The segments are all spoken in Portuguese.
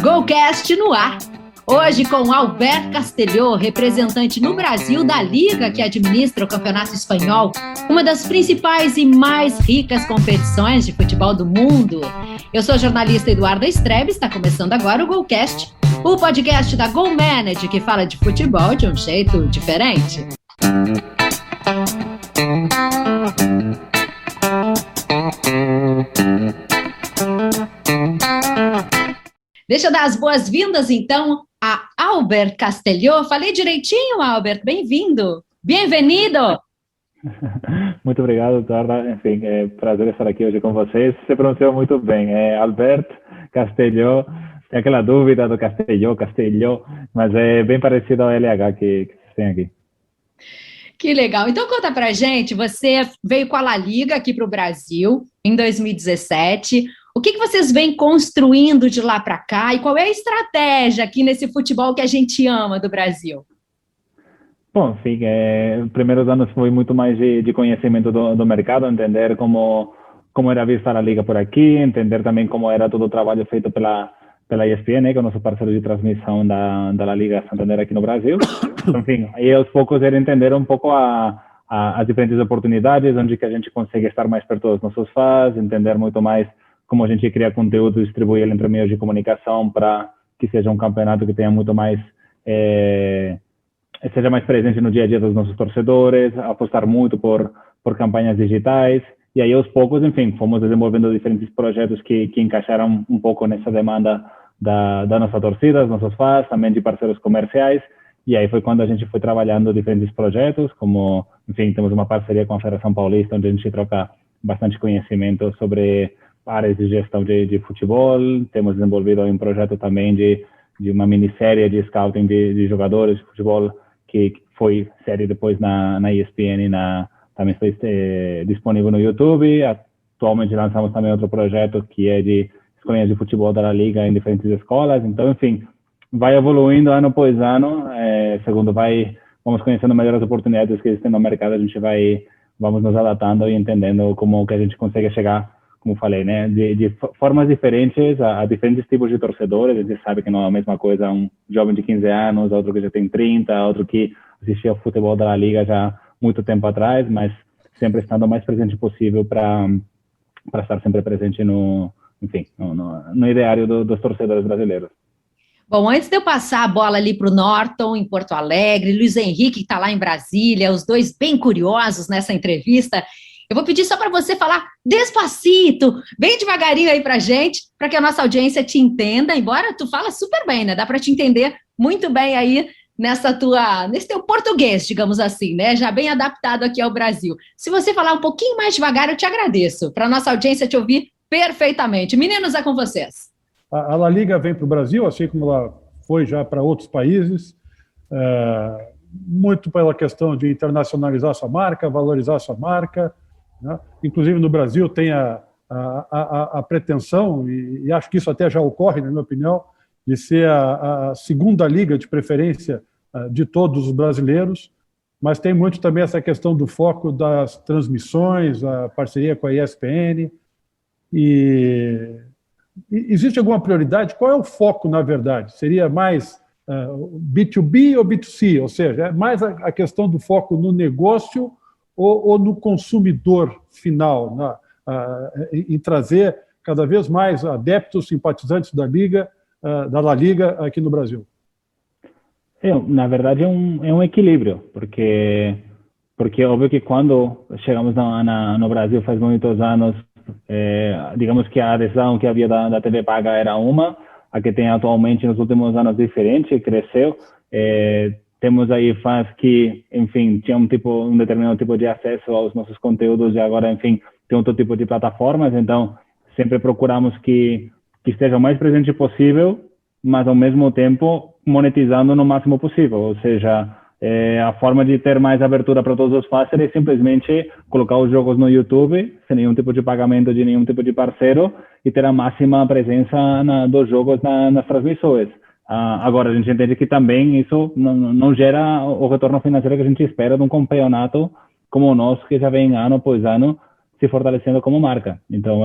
Golcast no ar. Hoje com Albert Castelhó, representante no Brasil da liga que administra o Campeonato Espanhol, uma das principais e mais ricas competições de futebol do mundo. Eu sou a jornalista Eduarda Strebe, está começando agora o Golcast, o podcast da Goal Manager que fala de futebol de um jeito diferente. Deixa eu dar as boas-vindas, então, a Albert Castelhó. Falei direitinho, Albert? Bem-vindo. Bem-vindo. Muito obrigado, Eduarda. Enfim, é prazer estar aqui hoje com vocês. Você pronunciou muito bem. É Albert Castelhó. Tem aquela dúvida do Castelhó, mas é bem parecido ao LH que vocês têm aqui. Que legal. Então, conta pra gente. Você veio com a La Liga aqui para o Brasil em 2017. O que vocês vêm construindo de lá para cá e qual é a estratégia aqui nesse futebol que a gente ama do Brasil? Bom, sim, os primeiros anos foi muito mais de conhecimento do mercado, entender como era vista a Liga por aqui, entender também como era todo o trabalho feito pela ESPN, que é o nosso parceiro de transmissão da La Liga Santander aqui no Brasil. Enfim, aí aos poucos era entender um pouco as diferentes oportunidades, onde que a gente consegue estar mais perto dos nossos fãs, entender muito mais como a gente cria conteúdo e distribui ele entre meios de comunicação para que seja um campeonato que tenha muito mais, seja mais presente no dia a dia dos nossos torcedores, apostar muito por campanhas digitais. E aí, aos poucos, enfim, fomos desenvolvendo diferentes projetos que encaixaram um pouco nessa demanda da nossa torcida, dos nossos fãs, também de parceiros comerciais. E aí foi quando a gente foi trabalhando diferentes projetos, como, enfim, temos uma parceria com a Federação Paulista, onde a gente troca bastante conhecimento sobre áreas de gestão de futebol. Temos desenvolvido um projeto também de uma minissérie de scouting de jogadores de futebol, que foi série depois na ESPN, também foi disponível no YouTube. Atualmente lançamos também outro projeto que é de escolinhas de futebol da La Liga em diferentes escolas. Então, enfim, vai evoluindo ano após ano. Segundo vamos conhecendo melhores oportunidades que existem no mercado, vamos nos adaptando e entendendo como que a gente consegue chegar, como falei, né, de formas diferentes a diferentes tipos de torcedores. A gente sabe que não é a mesma coisa um jovem de 15 anos, outro que já tem 30, outro que assistia ao futebol da La Liga já muito tempo atrás, mas sempre estando o mais presente possível para estar sempre presente no ideário dos torcedores brasileiros. Bom, antes de eu passar a bola ali para o Norton, em Porto Alegre, Luiz Henrique, que está lá em Brasília, os dois bem curiosos nessa entrevista, eu vou pedir só para você falar despacito, bem devagarinho aí para gente, para que a nossa audiência te entenda, embora tu fala super bem, né? Dá para te entender muito bem aí nesse teu português, digamos assim, né? Já bem adaptado aqui ao Brasil. Se você falar um pouquinho mais devagar, eu te agradeço, para a nossa audiência te ouvir perfeitamente. Meninos, é com vocês. A La Liga vem para o Brasil, assim como ela foi já para outros países, muito pela questão de internacionalizar sua marca, valorizar sua marca, né? Inclusive no Brasil tem a pretensão, e acho que isso até já ocorre, na minha opinião, de ser a segunda liga de preferência de todos os brasileiros, mas tem muito também essa questão do foco das transmissões, a parceria com a ESPN. E existe alguma prioridade? Qual é o foco, na verdade? Seria mais B2B ou B2C? Ou seja, é mais a questão do foco no negócio ou no consumidor final, né? Em trazer cada vez mais adeptos, simpatizantes da Liga, da La Liga aqui no Brasil? Na verdade, é um equilíbrio, porque é óbvio que quando chegamos no Brasil faz muitos anos, digamos que a adesão que havia da TV paga era a que tem atualmente nos últimos anos diferente, cresceu. Temos aí fãs que, enfim, tinham um determinado tipo de acesso aos nossos conteúdos e agora, enfim, tem outro tipo de plataformas. Então, sempre procuramos que esteja o mais presente possível, mas ao mesmo tempo monetizando no máximo possível. Ou seja, a forma de ter mais abertura para todos os fãs é simplesmente colocar os jogos no YouTube, sem nenhum tipo de pagamento de nenhum tipo de parceiro, e ter a máxima presença dos jogos nas transmissões. Agora, a gente entende que também isso não gera o retorno financeiro que a gente espera de um campeonato como o nosso, que já vem ano após ano se fortalecendo como marca. Então,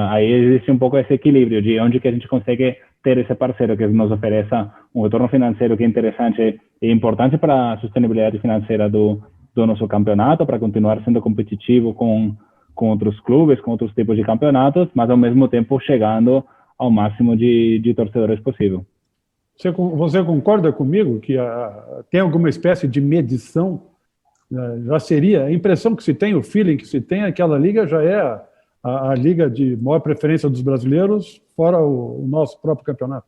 aí existe um pouco esse equilíbrio de onde que a gente consegue ter esse parceiro que nos ofereça um retorno financeiro que é interessante e importante para a sustentabilidade financeira do nosso campeonato, para continuar sendo competitivo com outros clubes, com outros tipos de campeonatos, mas ao mesmo tempo chegando ao máximo de torcedores possível. Você concorda comigo que tem alguma espécie de medição? Já seria, a impressão que se tem, o feeling que se tem, aquela liga já é a liga de maior preferência dos brasileiros, fora o nosso próprio campeonato?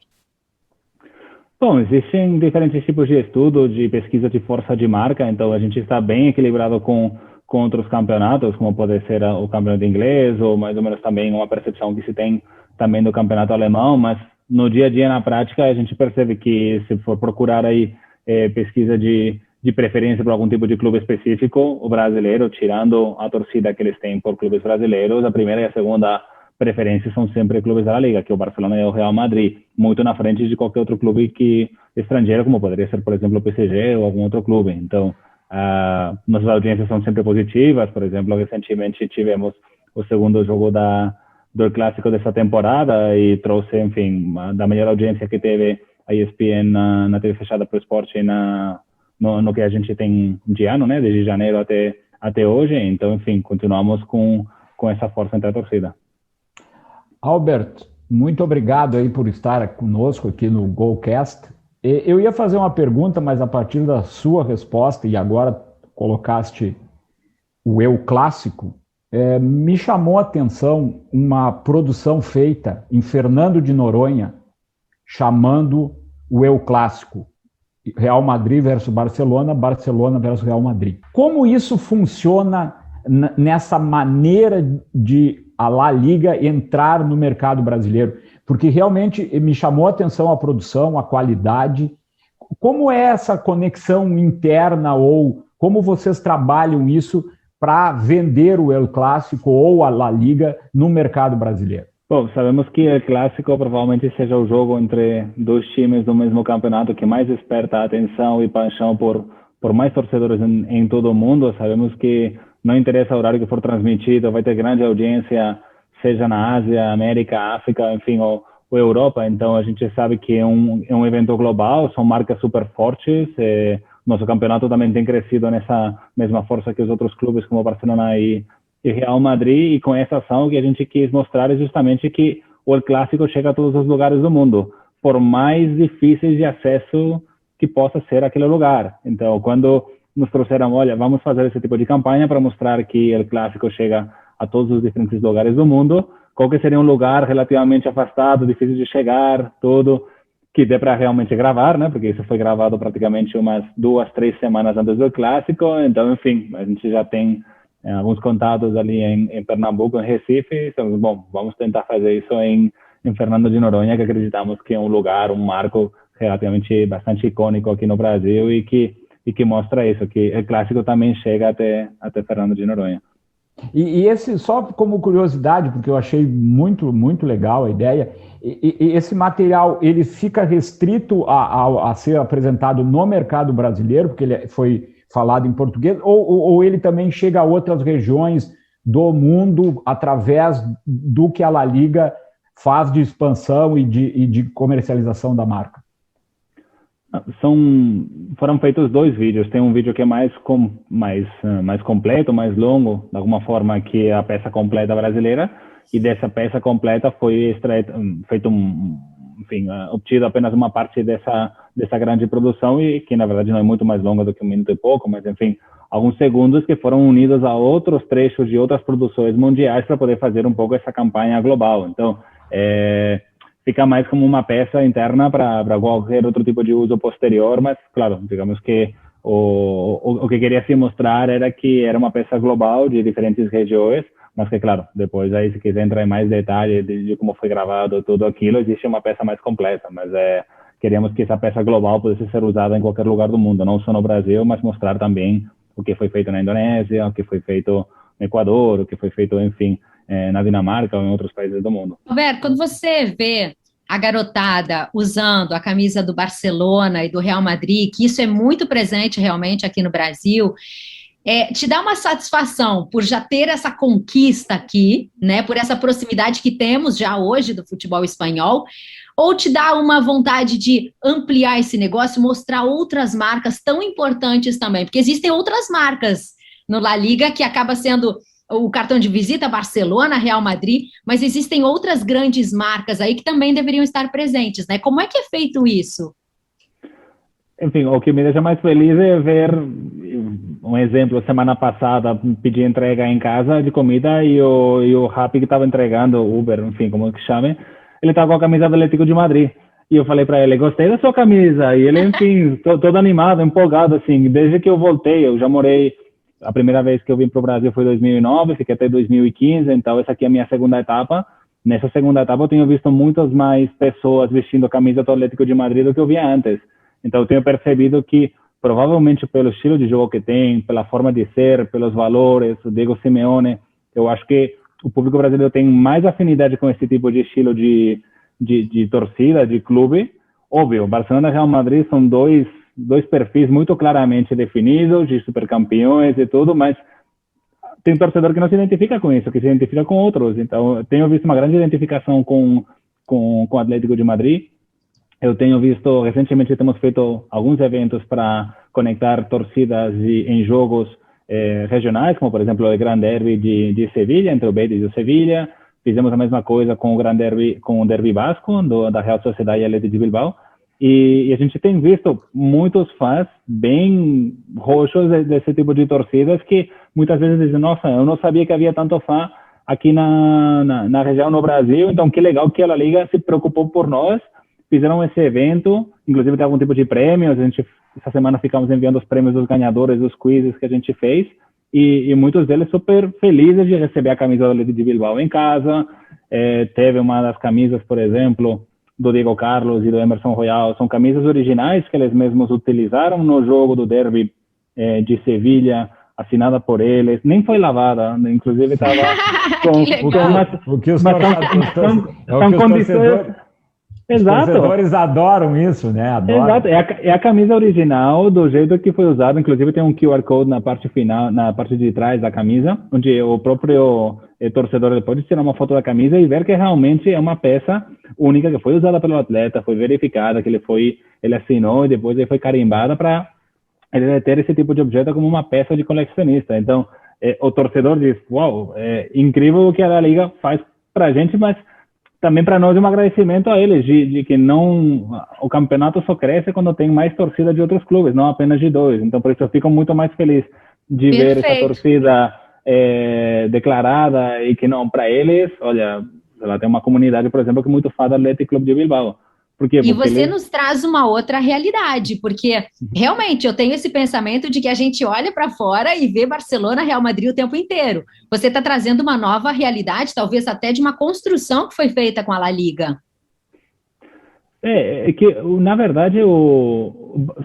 Bom, existem diferentes tipos de estudo, de pesquisa de força de marca, então a gente está bem equilibrado com outros campeonatos, como pode ser o campeonato inglês, ou mais ou menos também uma percepção que se tem também do campeonato alemão, mas no dia a dia, na prática, a gente percebe que se for procurar aí pesquisa de preferência por algum tipo de clube específico, o brasileiro, tirando a torcida que eles têm por clubes brasileiros, a primeira e a segunda preferência são sempre clubes da Liga, que é o Barcelona e o Real Madrid, muito na frente de qualquer outro clube estrangeiro, como poderia ser, por exemplo, o PSG ou algum outro clube. Então, nossas audiências são sempre positivas. Por exemplo, recentemente tivemos o segundo jogo do clássico dessa temporada e trouxe, enfim, da melhor audiência que teve a ESPN na TV fechada para o esporte no que a gente tem de ano, né, desde janeiro até hoje. Então, enfim, continuamos com essa força entre a torcida. Albert, muito obrigado aí por estar conosco aqui no Golcast. Eu ia fazer uma pergunta, mas a partir da sua resposta, e agora colocaste o Eu Clássico, me chamou a atenção uma produção feita em Fernando de Noronha, chamando o Eu Clássico, Real Madrid versus Barcelona, Barcelona versus Real Madrid. Como isso funciona nessa maneira de a La Liga entrar no mercado brasileiro? Porque realmente me chamou a atenção a produção, a qualidade. Como é essa conexão interna ou como vocês trabalham isso para vender o El Clássico ou a La Liga no mercado brasileiro? Bom, sabemos que o Clássico provavelmente seja o jogo entre dois times do mesmo campeonato que mais desperta a atenção e paixão por mais torcedores em todo o mundo. Sabemos que não interessa o horário que for transmitido, vai ter grande audiência, seja na Ásia, América, África, enfim, ou Europa. Então, a gente sabe que é um evento global, são marcas super fortes. Nosso campeonato também tem crescido nessa mesma força que os outros clubes, como Barcelona e Real Madrid. E com essa ação, o que a gente quis mostrar é justamente que o El Clássico chega a todos os lugares do mundo, por mais difíceis de acesso que possa ser aquele lugar. Então, quando nos trouxeram, olha, vamos fazer esse tipo de campanha para mostrar que o Clássico chega a todos os diferentes lugares do mundo, qual que seria um lugar relativamente afastado, difícil de chegar, tudo, que dê para realmente gravar, né? Porque isso foi gravado praticamente umas 2-3 semanas antes do Clássico. Então, enfim, a gente já tem alguns contatos ali em Pernambuco, em Recife. Então, bom, vamos tentar fazer isso em Fernando de Noronha, que acreditamos que é um lugar, um marco relativamente bastante icônico aqui no Brasil e que mostra isso, que o Clássico também chega até Fernando de Noronha. E esse, só como curiosidade, porque eu achei muito, muito legal a ideia, e esse material, ele fica restrito a ser apresentado no mercado brasileiro, porque ele foi falado em português, ou ele também chega a outras regiões do mundo através do que a La Liga faz de expansão e de comercialização da marca? Foram feitos 2 vídeos. Tem um vídeo que é mais completo, mais longo, de alguma forma, que é a peça completa brasileira, e dessa peça completa foi obtido apenas uma parte dessa grande produção, e que na verdade não é muito mais longa do que 1 minuto e pouco, mas enfim, alguns segundos que foram unidos a outros trechos de outras produções mundiais para poder fazer um pouco essa campanha global. Então, fica mais como uma peça interna para qualquer outro tipo de uso posterior, mas, claro, digamos que o que queria se mostrar era que era uma peça global de diferentes regiões, mas que, claro, depois aí, se quiser entrar em mais detalhes de como foi gravado tudo aquilo, existe uma peça mais completa, mas queríamos que essa peça global pudesse ser usada em qualquer lugar do mundo, não só no Brasil, mas mostrar também o que foi feito na Indonésia, o que foi feito no Equador, o que foi feito, enfim, na Dinamarca ou em outros países do mundo. Roberto, quando você vê a garotada usando a camisa do Barcelona e do Real Madrid, que isso é muito presente realmente aqui no Brasil, te dá uma satisfação por já ter essa conquista aqui, né, por essa proximidade que temos já hoje do futebol espanhol, ou te dá uma vontade de ampliar esse negócio, mostrar outras marcas tão importantes também? Porque existem outras marcas no La Liga que acaba sendo o cartão de visita, Barcelona, Real Madrid, mas existem outras grandes marcas aí que também deveriam estar presentes, né? Como é que é feito isso? Enfim, o que me deixa mais feliz é ver, um exemplo, semana passada pedi entrega em casa de comida e o Rappi que estava entregando, o Uber, enfim, como que chame, ele estava com a camisa do Atlético de Madrid. E eu falei para ele, gostei da sua camisa. E ele, enfim, todo animado, empolgado, assim. Desde que eu voltei, eu já morei, a primeira vez que eu vim para o Brasil foi em 2009, fiquei até 2015, então essa aqui é a minha segunda etapa. Nessa segunda etapa eu tenho visto muitas mais pessoas vestindo a camisa do Atlético de Madrid do que eu via antes. Então eu tenho percebido que, provavelmente pelo estilo de jogo que tem, pela forma de ser, pelos valores, o Diego Simeone, eu acho que o público brasileiro tem mais afinidade com esse tipo de estilo de torcida, de clube. Óbvio, Barcelona e Real Madrid são dois perfis muito claramente definidos, de supercampeões e tudo, mas tem torcedor que não se identifica com isso, que se identifica com outros. Então, eu tenho visto uma grande identificação com o Atlético de Madrid. Eu tenho visto, recentemente temos feito alguns eventos para conectar torcidas em jogos regionais, como por exemplo o Gran Derby de Sevilha, entre o Betis e o Sevilha. Fizemos a mesma coisa com o Gran Derby, com o Derby Basco, da Real Sociedade e Atlético de Bilbao. E a gente tem visto muitos fãs bem roxos desse tipo de torcidas que muitas vezes dizem, nossa, eu não sabia que havia tanto fã aqui na região, no Brasil, então que legal que a La Liga se preocupou por nós, fizeram esse evento, inclusive tem algum tipo de prêmios, essa semana ficamos enviando os prêmios dos ganhadores dos quizzes que a gente fez, e muitos deles super felizes de receber a camisa do Atlético de Bilbao em casa. Teve uma das camisas, por exemplo, do Diego Carlos e do Emerson Royal, são camisas originais que eles mesmos utilizaram no jogo do Derby de Sevilha, assinada por eles, nem foi lavada, inclusive estava com condições. Exato. Os torcedores adoram isso, né? Adoram. Exato. É a camisa original do jeito que foi usada. Inclusive tem um QR Code na parte final, na parte de trás da camisa, onde o próprio torcedor pode tirar uma foto da camisa e ver que realmente é uma peça única que foi usada pelo atleta, foi verificada, que ele assinou e depois ele foi carimbada para ele ter esse tipo de objeto como uma peça de colecionista. Então, o torcedor diz, uau, é incrível o que a Liga faz para a gente, mas também para nós é um agradecimento a eles, de que o campeonato só cresce quando tem mais torcida de outros clubes, não apenas de dois. Então, por isso eu fico muito mais feliz de ver essa torcida declarada e que não, para eles, olha, ela tem uma comunidade, por exemplo, que é muito fã do Atlético Clube de Bilbao. E você nos traz uma outra realidade, porque realmente eu tenho esse pensamento de que a gente olha para fora e vê Barcelona, Real Madrid o tempo inteiro. Você está trazendo uma nova realidade, talvez até de uma construção que foi feita com a La Liga. É que, na verdade,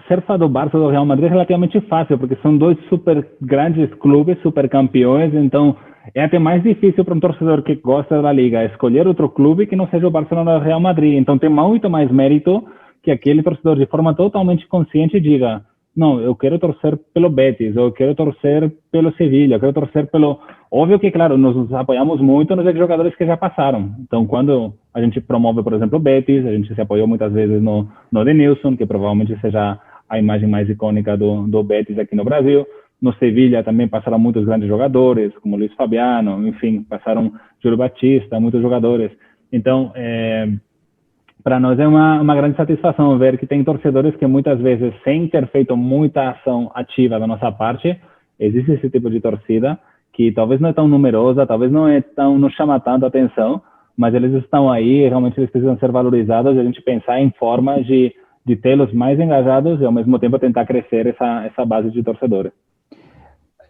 ser fã do Barça ou do Real Madrid é relativamente fácil, porque são dois super grandes clubes, super campeões, então é até mais difícil para um torcedor que gosta da Liga escolher outro clube que não seja o Barcelona ou o Real Madrid. Então tem muito mais mérito que aquele torcedor de forma totalmente consciente diga, não, eu quero torcer pelo Betis, eu quero torcer pelo Sevilha, eu quero torcer pelo... Óbvio que, claro, nos apoiamos muito nos jogadores que já passaram. Então, quando a gente promove, por exemplo, o Betis, a gente se apoiou muitas vezes no Denilson, que provavelmente seja a imagem mais icônica do Betis aqui no Brasil. No Sevilha também passaram muitos grandes jogadores, como Luiz Fabiano, enfim, passaram Júlio Batista, muitos jogadores. Então, para nós é uma grande satisfação ver que tem torcedores que muitas vezes, sem ter feito muita ação ativa da nossa parte, existe esse tipo de torcida que talvez não é tão numerosa, talvez não chama tanto a atenção, mas eles estão aí e realmente eles precisam ser valorizados e a gente pensar em formas de tê-los mais engajados e ao mesmo tempo tentar crescer essa base de torcedores.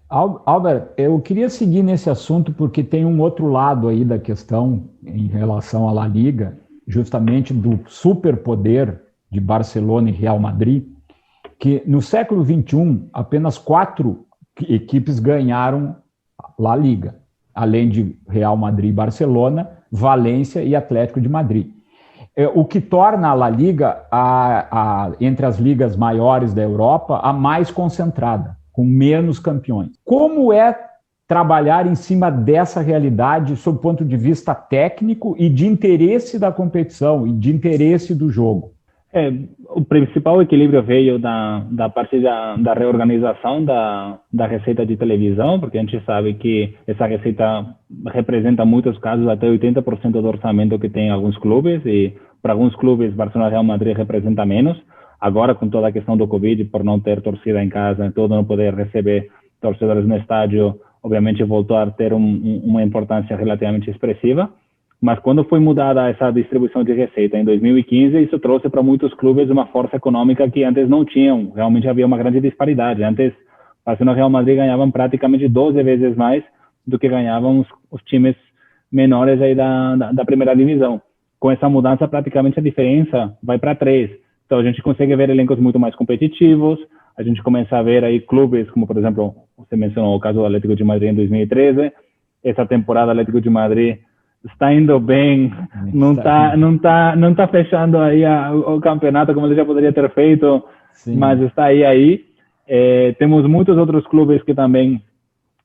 Albert, eu queria seguir nesse assunto porque tem um outro lado aí da questão em relação à La Liga, justamente do superpoder de Barcelona e Real Madrid, que no século XXI apenas 4 equipes ganharam La Liga, além de Real Madrid e Barcelona, Valência e Atlético de Madrid. O que torna a La Liga, entre as ligas maiores da Europa, a mais concentrada. com menos campeões. Como é trabalhar em cima dessa realidade sob o ponto de vista técnico e de interesse da competição e de interesse do jogo? O principal equilíbrio veio da parte da reorganização da receita de televisão, porque a gente sabe que essa receita representa, em muitos casos, até 80% do orçamento que tem alguns clubes, e para alguns clubes, Barcelona e Real Madrid representa menos. Agora, com toda a questão do Covid, por não ter torcida em casa, todo não poder receber torcedores no estádio, obviamente voltou a ter uma importância relativamente expressiva. Mas quando foi mudada essa distribuição de receita em 2015, isso trouxe para muitos clubes uma força econômica que antes não tinham. Realmente havia uma grande disparidade. Antes, Barcelona e Real Madrid ganhavam praticamente 12 vezes mais do que ganhavam os times menores aí da primeira divisão. Com essa mudança, praticamente a diferença vai para 3. Então, a gente consegue ver elencos muito mais competitivos. A gente começa a ver aí clubes, como, por exemplo, você mencionou o caso do Atlético de Madrid em 2013. Essa temporada, o Atlético de Madrid está indo bem, não tá fechando aí o campeonato como ele já poderia ter feito, sim, mas está aí. Temos muitos outros clubes que também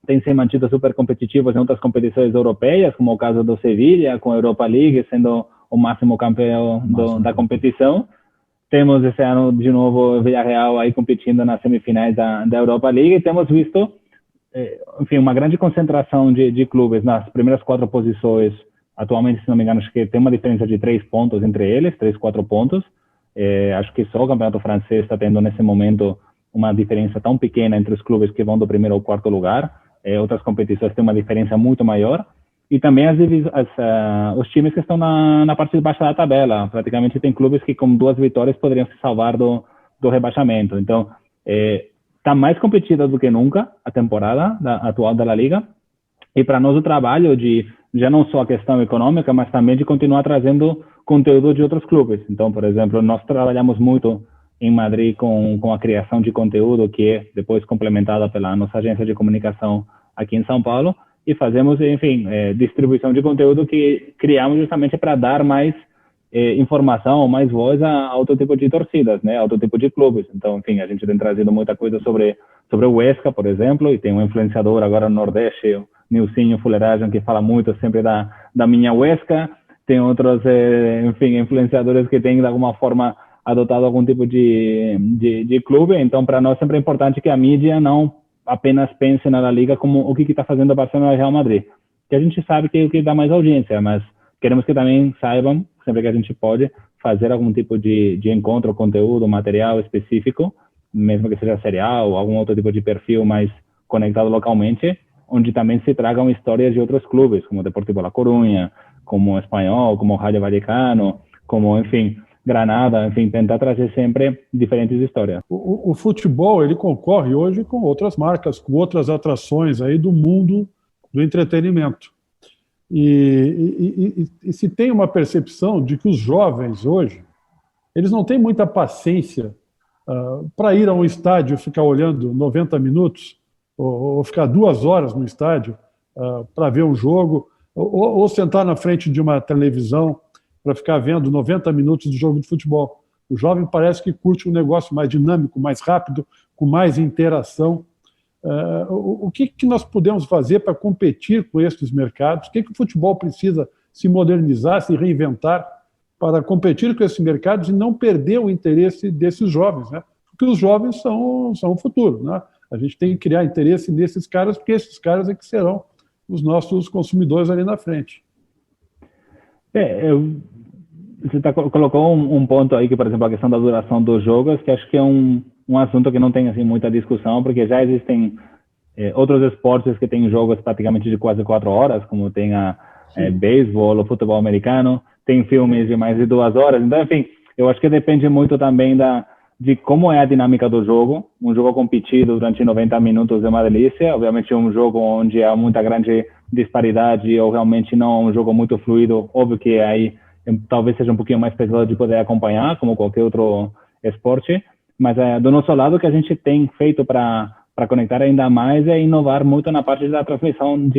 têm se mantido super competitivos em outras competições europeias, como o caso do Sevilla, com a Europa League, sendo o máximo campeão da competição. Temos esse ano, de novo, o Villarreal aí competindo nas semifinais da Europa League, e temos visto, enfim, uma grande concentração de clubes nas primeiras 4 posições. Atualmente, se não me engano, acho que tem uma diferença de 3 pontos entre eles, 3, 4 pontos. Acho que só o campeonato francês está tendo, nesse momento, uma diferença tão pequena entre os clubes que vão do primeiro ao 4º lugar. Outras competições têm uma diferença muito maior. E também os times que estão na parte de baixo da tabela. Praticamente tem clubes que com 2 vitórias poderiam se salvar do rebaixamento. Então, está mais competida do que nunca a temporada atual da La Liga. E para nós o trabalho de já não só a questão econômica, mas também de continuar trazendo conteúdo de outros clubes. Então, por exemplo, nós trabalhamos muito em Madrid com a criação de conteúdo, que é depois complementada pela nossa agência de comunicação aqui em São Paulo, e fazemos, enfim, distribuição de conteúdo que criamos justamente para dar mais informação, mais voz a outro tipo de torcidas, né, a outro tipo de clubes. Então, enfim, a gente tem trazido muita coisa sobre o Huesca, por exemplo, e tem um influenciador agora no Nordeste, o Nilcinho Fuleiragem, que fala muito sempre da minha Huesca. Tem outros, enfim, influenciadores que têm, de alguma forma, adotado algum tipo de clube. Então, para nós, sempre é importante que a mídia não apenas pense na La Liga como o que está fazendo a Barcelona e Real Madrid. Que a gente sabe que é o que dá mais audiência, mas queremos que também saibam, sempre que a gente pode, fazer algum tipo de encontro, conteúdo, material específico, mesmo que seja serial ou algum outro tipo de perfil mais conectado localmente, onde também se tragam histórias de outros clubes, como o Deportivo La Coruña, como o Espanhol, como o Rayo Vallecano, como, enfim, Granada, enfim, tentar trazer sempre diferentes histórias. O futebol, ele concorre hoje com outras marcas, com outras atrações aí do mundo do entretenimento. E se tem uma percepção de que os jovens hoje, eles não têm muita paciência para ir a um estádio e ficar olhando 90 minutos, ou ficar 2 horas no estádio para ver um jogo, ou sentar na frente de uma televisão para ficar vendo 90 minutos de jogo de futebol. O jovem parece que curte um negócio mais dinâmico, mais rápido, com mais interação. O que nós podemos fazer para competir com esses mercados? O que o futebol precisa se modernizar, se reinventar para competir com esses mercados e não perder o interesse desses jovens, né? Porque os jovens são o futuro, né? A gente tem que criar interesse nesses caras, porque esses caras é que serão os nossos consumidores ali na frente. Você colocou um ponto aí, que, por exemplo, a questão da duração dos jogos, que acho que é um assunto que não tem assim muita discussão, porque já existem outros esportes que têm jogos praticamente de quase 4 horas, como tem beisebol, o futebol americano, tem filmes de mais de 2 horas. Então, enfim, eu acho que depende muito também de como é a dinâmica do jogo. Um jogo competido durante 90 minutos é uma delícia. Obviamente, um jogo onde há muita grande disparidade ou realmente não um jogo muito fluido, óbvio que aí talvez seja um pouquinho mais pesado de poder acompanhar, como qualquer outro esporte. Mas do nosso lado, o que a gente tem feito para conectar ainda mais é inovar muito na parte da transmissão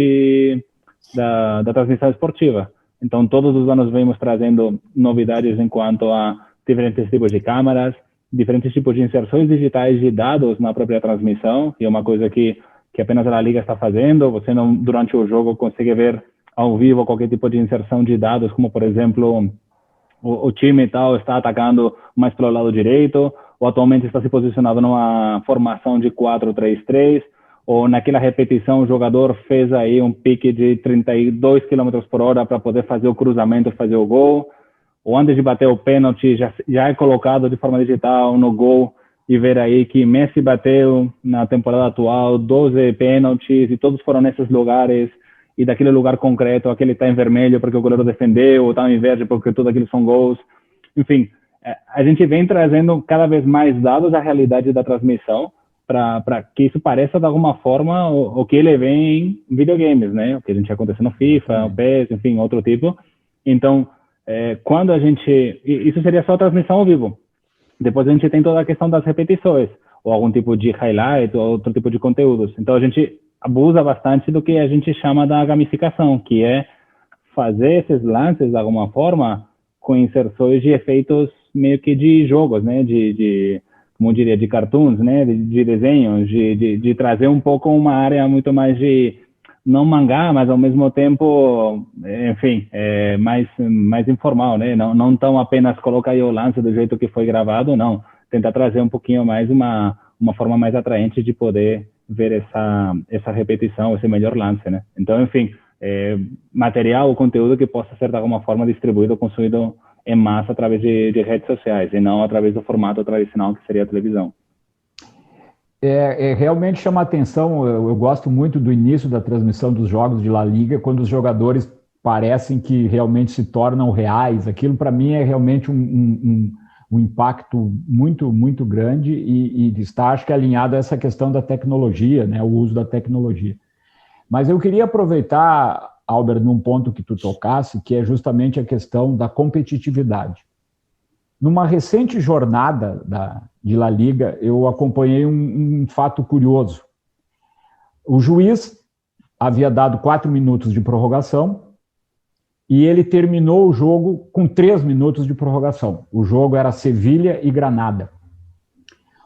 da transmissão esportiva. Então, todos os anos vemos trazendo novidades em quanto a diferentes tipos de câmeras, diferentes tipos de inserções digitais de dados na própria transmissão, e é uma coisa que apenas a La Liga está fazendo. Você não, durante o jogo, consegue ver ao vivo qualquer tipo de inserção de dados, como, por exemplo, o time tal está atacando mais pelo lado direito, ou atualmente está se posicionando numa formação de 4-3-3, ou naquela repetição o jogador fez aí um pique de 32 km por hora para poder fazer o cruzamento, fazer o gol, ou antes de bater o pênalti já é colocado de forma digital no gol, e ver aí que Messi bateu na temporada atual 12 pênaltis e todos foram nesses lugares, e daquele lugar concreto, aquele está em vermelho porque o goleiro defendeu, ou está em verde porque tudo aquilo são gols. Enfim, a gente vem trazendo cada vez mais dados à realidade da transmissão para que isso pareça de alguma forma o que ele vê em videogames, né? O que a gente acontece no FIFA, o PES, enfim, outro tipo. Então, quando a gente... Isso seria só a transmissão ao vivo. Depois a gente tem toda a questão das repetições, ou algum tipo de highlight, ou outro tipo de conteúdos. Então a gente abusa bastante do que a gente chama da gamificação, que é fazer esses lances, de alguma forma, com inserções de efeitos meio que de jogos, né? Como eu diria, de cartoons, né? De desenhos, de trazer um pouco uma área muito mais de... não mangá, mas ao mesmo tempo, enfim, mais informal, né? Não tão apenas colocar aí o lance do jeito que foi gravado, não. Tentar trazer um pouquinho mais uma forma mais atraente de poder ver essa repetição, esse melhor lance, né? Então, enfim, material ou conteúdo que possa ser de alguma forma distribuído, consumido em massa através de redes sociais, e não através do formato tradicional que seria a televisão. Realmente chama atenção. Eu gosto muito do início da transmissão dos jogos de La Liga, quando os jogadores parecem que realmente se tornam reais. Aquilo, para mim, é realmente um impacto muito, muito grande e está, acho que, alinhado a essa questão da tecnologia, né, o uso da tecnologia. Mas eu queria aproveitar, Albert, num ponto que tu tocasse, que é justamente a questão da competitividade. Numa recente jornada de La Liga, eu acompanhei um fato curioso. O juiz havia dado 4 minutos de prorrogação e ele terminou o jogo com 3 minutos de prorrogação. O jogo era Sevilha e Granada.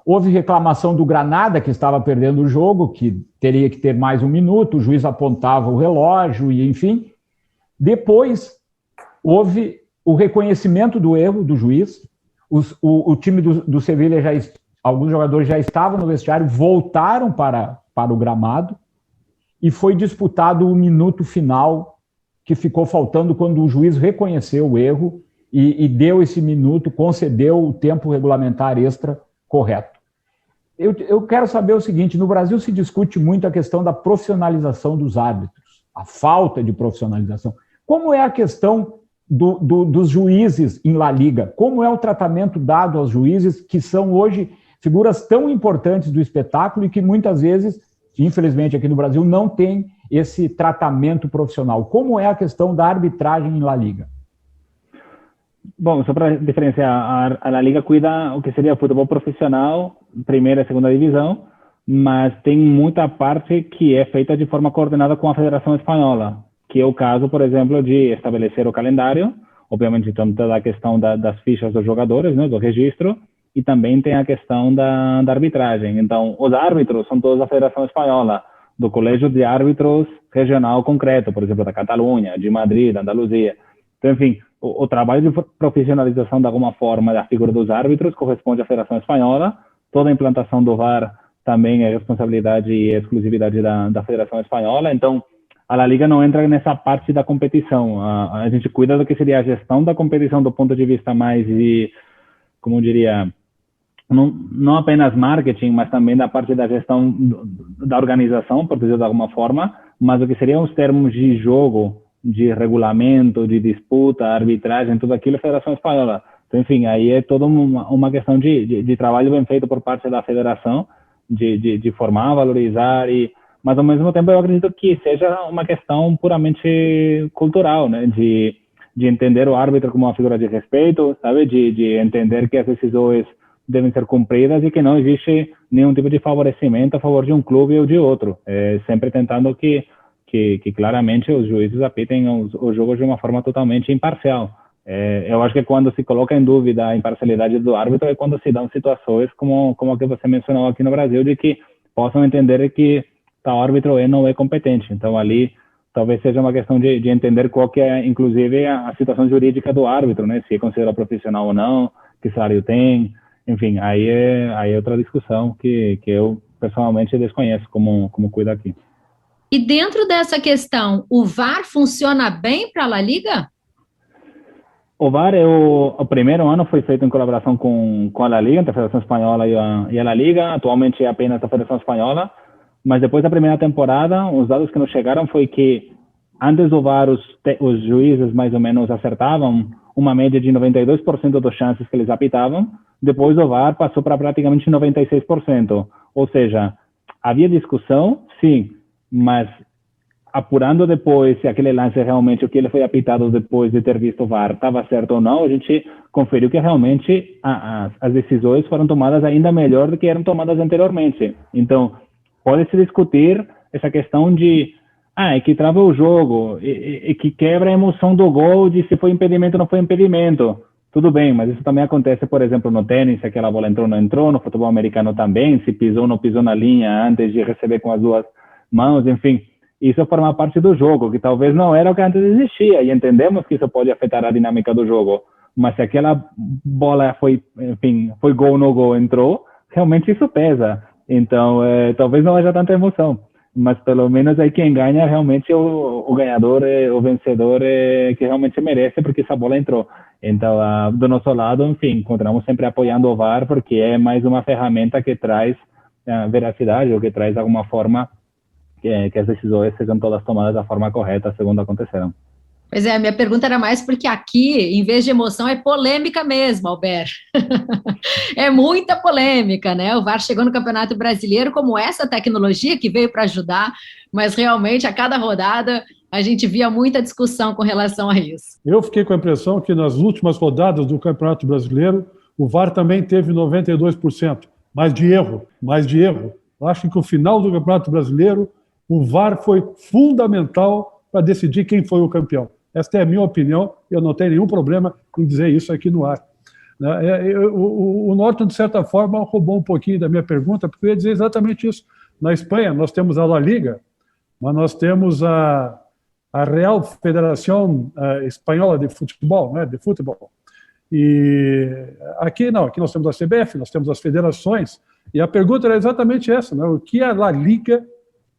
Houve reclamação do Granada, que estava perdendo o jogo, que teria que ter mais 1 minuto, o juiz apontava o relógio, e enfim. Depois, houve o reconhecimento do erro do juiz. O time do Sevilha, alguns jogadores já estavam no vestiário, voltaram para o gramado, e foi disputado o minuto final, que ficou faltando quando o juiz reconheceu o erro e deu esse minuto, concedeu o tempo regulamentar extra correto. Eu quero saber o seguinte: no Brasil se discute muito a questão da profissionalização dos árbitros, a falta de profissionalização. Como é a questão dos juízes em La Liga? Como é o tratamento dado aos juízes, que são hoje figuras tão importantes do espetáculo e que muitas vezes, infelizmente aqui no Brasil, não tem esse tratamento profissional? Como é a questão da arbitragem em La Liga? Bom, só para diferenciar, a La Liga cuida o que seria o futebol profissional, primeira e segunda divisão, mas tem muita parte que é feita de forma coordenada com a Federação Espanhola, que é o caso, por exemplo, de estabelecer o calendário, obviamente toda a questão das fichas dos jogadores, né, do registro, e também tem a questão da arbitragem. Então, os árbitros são todos da Federação Espanhola, do Colégio de Árbitros Regional concreto, por exemplo, da Catalunha, de Madrid, da Andaluzia. Então, enfim, o trabalho de profissionalização, de alguma forma, da figura dos árbitros corresponde à Federação Espanhola. Toda a implantação do VAR também é responsabilidade e exclusividade da Federação Espanhola. Então, a La Liga não entra nessa parte da competição. A gente cuida do que seria a gestão da competição do ponto de vista mais de, como eu diria, não apenas marketing, mas também da parte da gestão da organização, por dizer de alguma forma, mas o que seriam os termos de jogo, de regulamento, de disputa, arbitragem, tudo aquilo é a Federação Espanhola. Então, enfim, aí é toda uma questão de trabalho bem feito por parte da federação, de formar, valorizar, mas ao mesmo tempo eu acredito que seja uma questão puramente cultural, né? De entender o árbitro como uma figura de respeito, sabe? De entender que as decisões devem ser cumpridas e que não existe nenhum tipo de favorecimento a favor de um clube ou de outro. Sempre tentando que claramente os juízes apitem os jogos de uma forma totalmente imparcial. Eu acho que quando se coloca em dúvida a imparcialidade do árbitro é quando se dão situações como a que você mencionou aqui no Brasil, de que possam entender que tal árbitro não é competente. Então, ali, talvez seja uma questão de entender qual que é, inclusive, a situação jurídica do árbitro, né? Se é considerado profissional ou não, que salário tem, enfim, aí é outra discussão que eu, pessoalmente, desconheço como cuida aqui. E dentro dessa questão, o VAR funciona bem para a La Liga? O VAR, o primeiro ano foi feito em colaboração com a La Liga, entre a Federação Espanhola e a La Liga, atualmente é apenas a Federação Espanhola, mas depois da primeira temporada, os dados que nos chegaram foi que antes do VAR, os juízes mais ou menos acertavam uma média de 92% das chances que eles apitavam, depois do VAR passou para praticamente 96%, ou seja, havia discussão, sim, mas apurando depois se aquele lance realmente, o que ele foi apitado depois de ter visto o VAR, estava certo ou não, a gente conferiu que realmente as decisões foram tomadas ainda melhor do que eram tomadas anteriormente. Então, pode-se discutir essa questão de é que trava o jogo, e que quebra a emoção do gol de se foi impedimento ou não foi impedimento. Tudo bem, mas isso também acontece, por exemplo, no tênis, se aquela bola entrou ou não entrou, no futebol americano também, se pisou ou não pisou na linha antes de receber com as duas mãos, enfim. Isso forma parte do jogo, que talvez não era o que antes existia, e entendemos que isso pode afetar a dinâmica do jogo. Mas se aquela bola foi gol no gol, entrou, realmente isso pesa. Então, talvez não haja tanta emoção, mas pelo menos aí quem ganha realmente o ganhador, o vencedor que realmente merece, porque essa bola entrou. Então, do nosso lado, enfim, continuamos sempre apoiando o VAR, porque é mais uma ferramenta que traz veracidade, ou que traz de alguma forma que as decisões sejam todas tomadas da forma correta, segundo aconteceram. Pois é, a minha pergunta era mais porque aqui, em vez de emoção, é polêmica mesmo, Alberto. É muita polêmica, né? O VAR chegou no Campeonato Brasileiro como essa tecnologia que veio para ajudar, mas realmente a cada rodada a gente via muita discussão com relação a isso. Eu fiquei com a impressão que nas últimas rodadas do Campeonato Brasileiro, o VAR também teve 92%, mais de erro. Eu acho que o final do Campeonato Brasileiro, o VAR foi fundamental para decidir quem foi o campeão. Esta é a minha opinião, eu não tenho nenhum problema em dizer isso aqui no ar. O Norton, de certa forma, roubou um pouquinho da minha pergunta, porque eu ia dizer exatamente isso. Na Espanha, nós temos a La Liga, mas nós temos a Real Federação Espanhola de Futebol, né, de futebol. E aqui não, aqui nós temos a CBF, nós temos as federações, e a pergunta era exatamente essa, né, o que a La Liga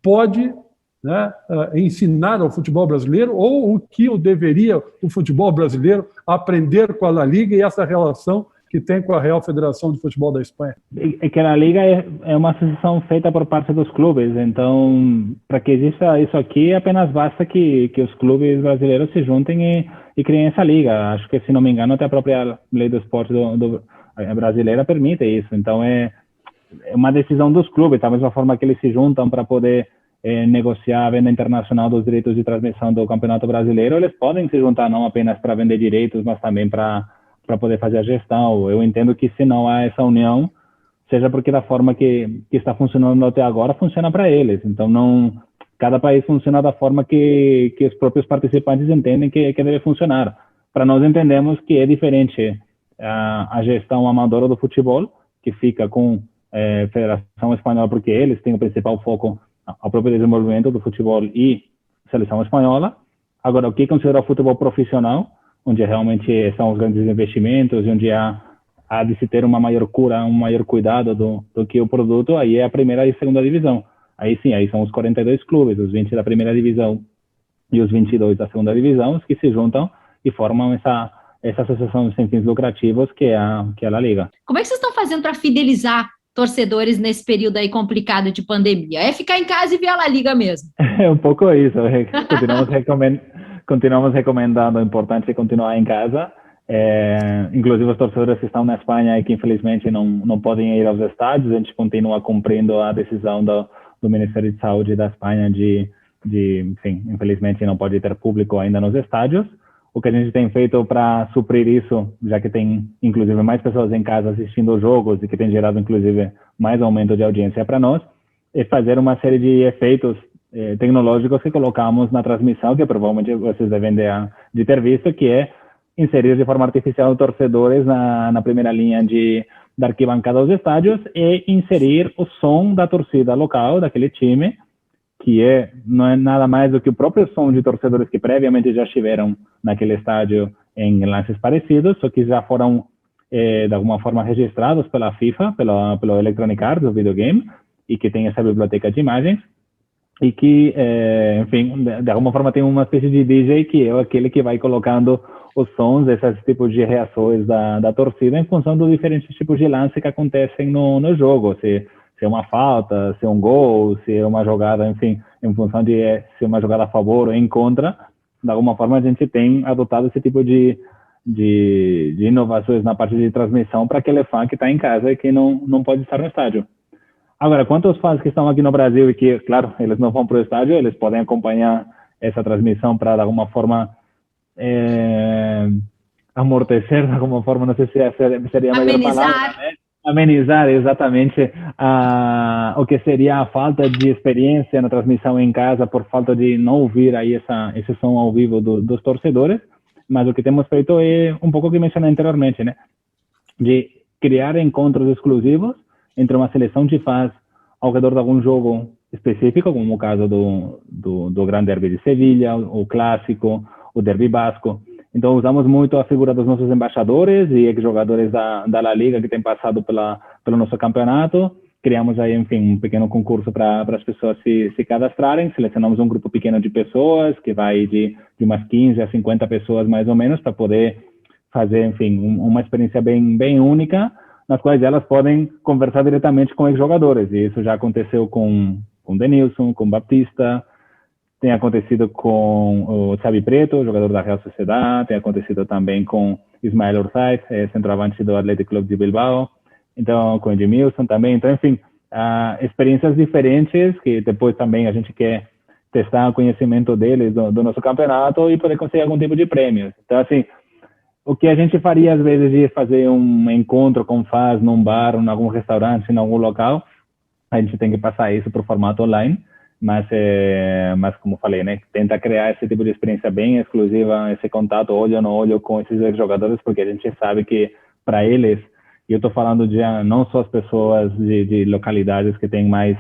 pode, né, ensinar ao futebol brasileiro, ou o que deveria o futebol brasileiro aprender com a La Liga e essa relação que tem com a Real Federação de Futebol da Espanha? É que a Liga é uma associação feita por parte dos clubes, então, para que exista isso aqui, apenas basta que os clubes brasileiros se juntem e criem essa liga. Acho que, se não me engano, até a própria lei do esporte brasileira permite isso. Então, é uma decisão dos clubes, da mesma forma que eles se juntam para poder negociar a venda internacional dos direitos de transmissão do Campeonato Brasileiro, eles podem se juntar não apenas para vender direitos, mas também para poder fazer a gestão. Eu entendo que, se não há essa união, seja porque da forma que está funcionando até agora, funciona para eles. Então, cada país funciona da forma que os próprios participantes entendem que deve funcionar. Para nós, entendemos que é diferente a gestão amadora do futebol, que fica com a Federação Espanhola, porque eles têm o principal foco ao próprio desenvolvimento do futebol e seleção espanhola. Agora, o que considera o futebol profissional, onde realmente são os grandes investimentos e onde há de se ter uma maior cura, um maior cuidado do que o produto, aí é a primeira e segunda divisão. Aí sim, aí são os 42 clubes, os 20 da primeira divisão e os 22 da segunda divisão, que se juntam e formam essa associação sem fins lucrativos que é a La Liga. Como é que vocês estão fazendo para fidelizar torcedores nesse período aí complicado de pandemia? É ficar em casa e ver a La Liga mesmo? É um pouco isso. Continuamos recomendando, é importante continuar em casa. Inclusive, os torcedores que estão na Espanha e que, infelizmente, não podem ir aos estádios, a gente continua cumprindo a decisão do Ministério de Saúde da Espanha enfim, infelizmente, não pode ter público ainda nos estádios. O que a gente tem feito para suprir isso, já que tem, inclusive, mais pessoas em casa assistindo os jogos e que tem gerado, inclusive, mais aumento de audiência para nós, é fazer uma série de efeitos tecnológicos que colocamos na transmissão, que provavelmente vocês devem de ter visto, que é inserir de forma artificial torcedores na primeira linha da arquibancada dos estádios e inserir o som da torcida local, daquele time, que não é nada mais do que o próprio som de torcedores que previamente já estiveram naquele estádio em lances parecidos, só que já foram, de alguma forma, registrados pela FIFA, pelo Electronic Arts, o videogame, e que tem essa biblioteca de imagens, e que, enfim, de alguma forma tem uma espécie de DJ que é aquele que vai colocando os sons desses tipos de reações da torcida em função dos diferentes tipos de lance que acontecem no jogo, se é uma falta, se é um gol, se é uma jogada, enfim, em função de se é uma jogada a favor ou em contra. De alguma forma a gente tem adotado esse tipo de inovações na parte de transmissão para aquele fã que está em casa e que não pode estar no estádio. Agora, quanto aos fãs que estão aqui no Brasil e que, claro, eles não vão para o estádio, eles podem acompanhar essa transmissão para, de alguma forma, amortecer, de alguma forma, não sei se seria a melhor palavra, né? Amenizar exatamente o que seria a falta de experiência na transmissão em casa por falta de não ouvir aí esse som ao vivo dos torcedores, mas o que temos feito é um pouco o que mencionei anteriormente, né? De criar encontros exclusivos entre uma seleção de fãs ao redor de algum jogo específico, como o caso do Gran Derby de Sevilha, o Clássico, o Derby Basco. Então, usamos muito a figura dos nossos embaixadores e ex-jogadores da La Liga que têm passado pelo nosso campeonato. Criamos aí, enfim, um pequeno concurso para as pessoas se cadastrarem. Selecionamos um grupo pequeno de pessoas, que vai de umas 15 a 50 pessoas, mais ou menos, para poder fazer, enfim, uma experiência bem única, nas quais elas podem conversar diretamente com ex-jogadores. E isso já aconteceu com Denilson, com Baptista, tem acontecido com o Xavi Preto, jogador da Real Sociedad, tem acontecido também com Ismael Orzaiz, centroavante do Athletic Club de Bilbao, então com Edmilson também. Então, enfim, experiências diferentes que depois também a gente quer testar o conhecimento deles do nosso campeonato e poder conseguir algum tipo de prêmios. Então, assim, o que a gente faria às vezes de fazer um encontro com fãs num bar, em algum restaurante, em algum local, a gente tem que passar isso para o formato online. Mas como falei, né, tenta criar esse tipo de experiência bem exclusiva, esse contato olho no olho com esses jogadores, porque a gente sabe que para eles, e eu estou falando de não só as pessoas de localidades que têm mais,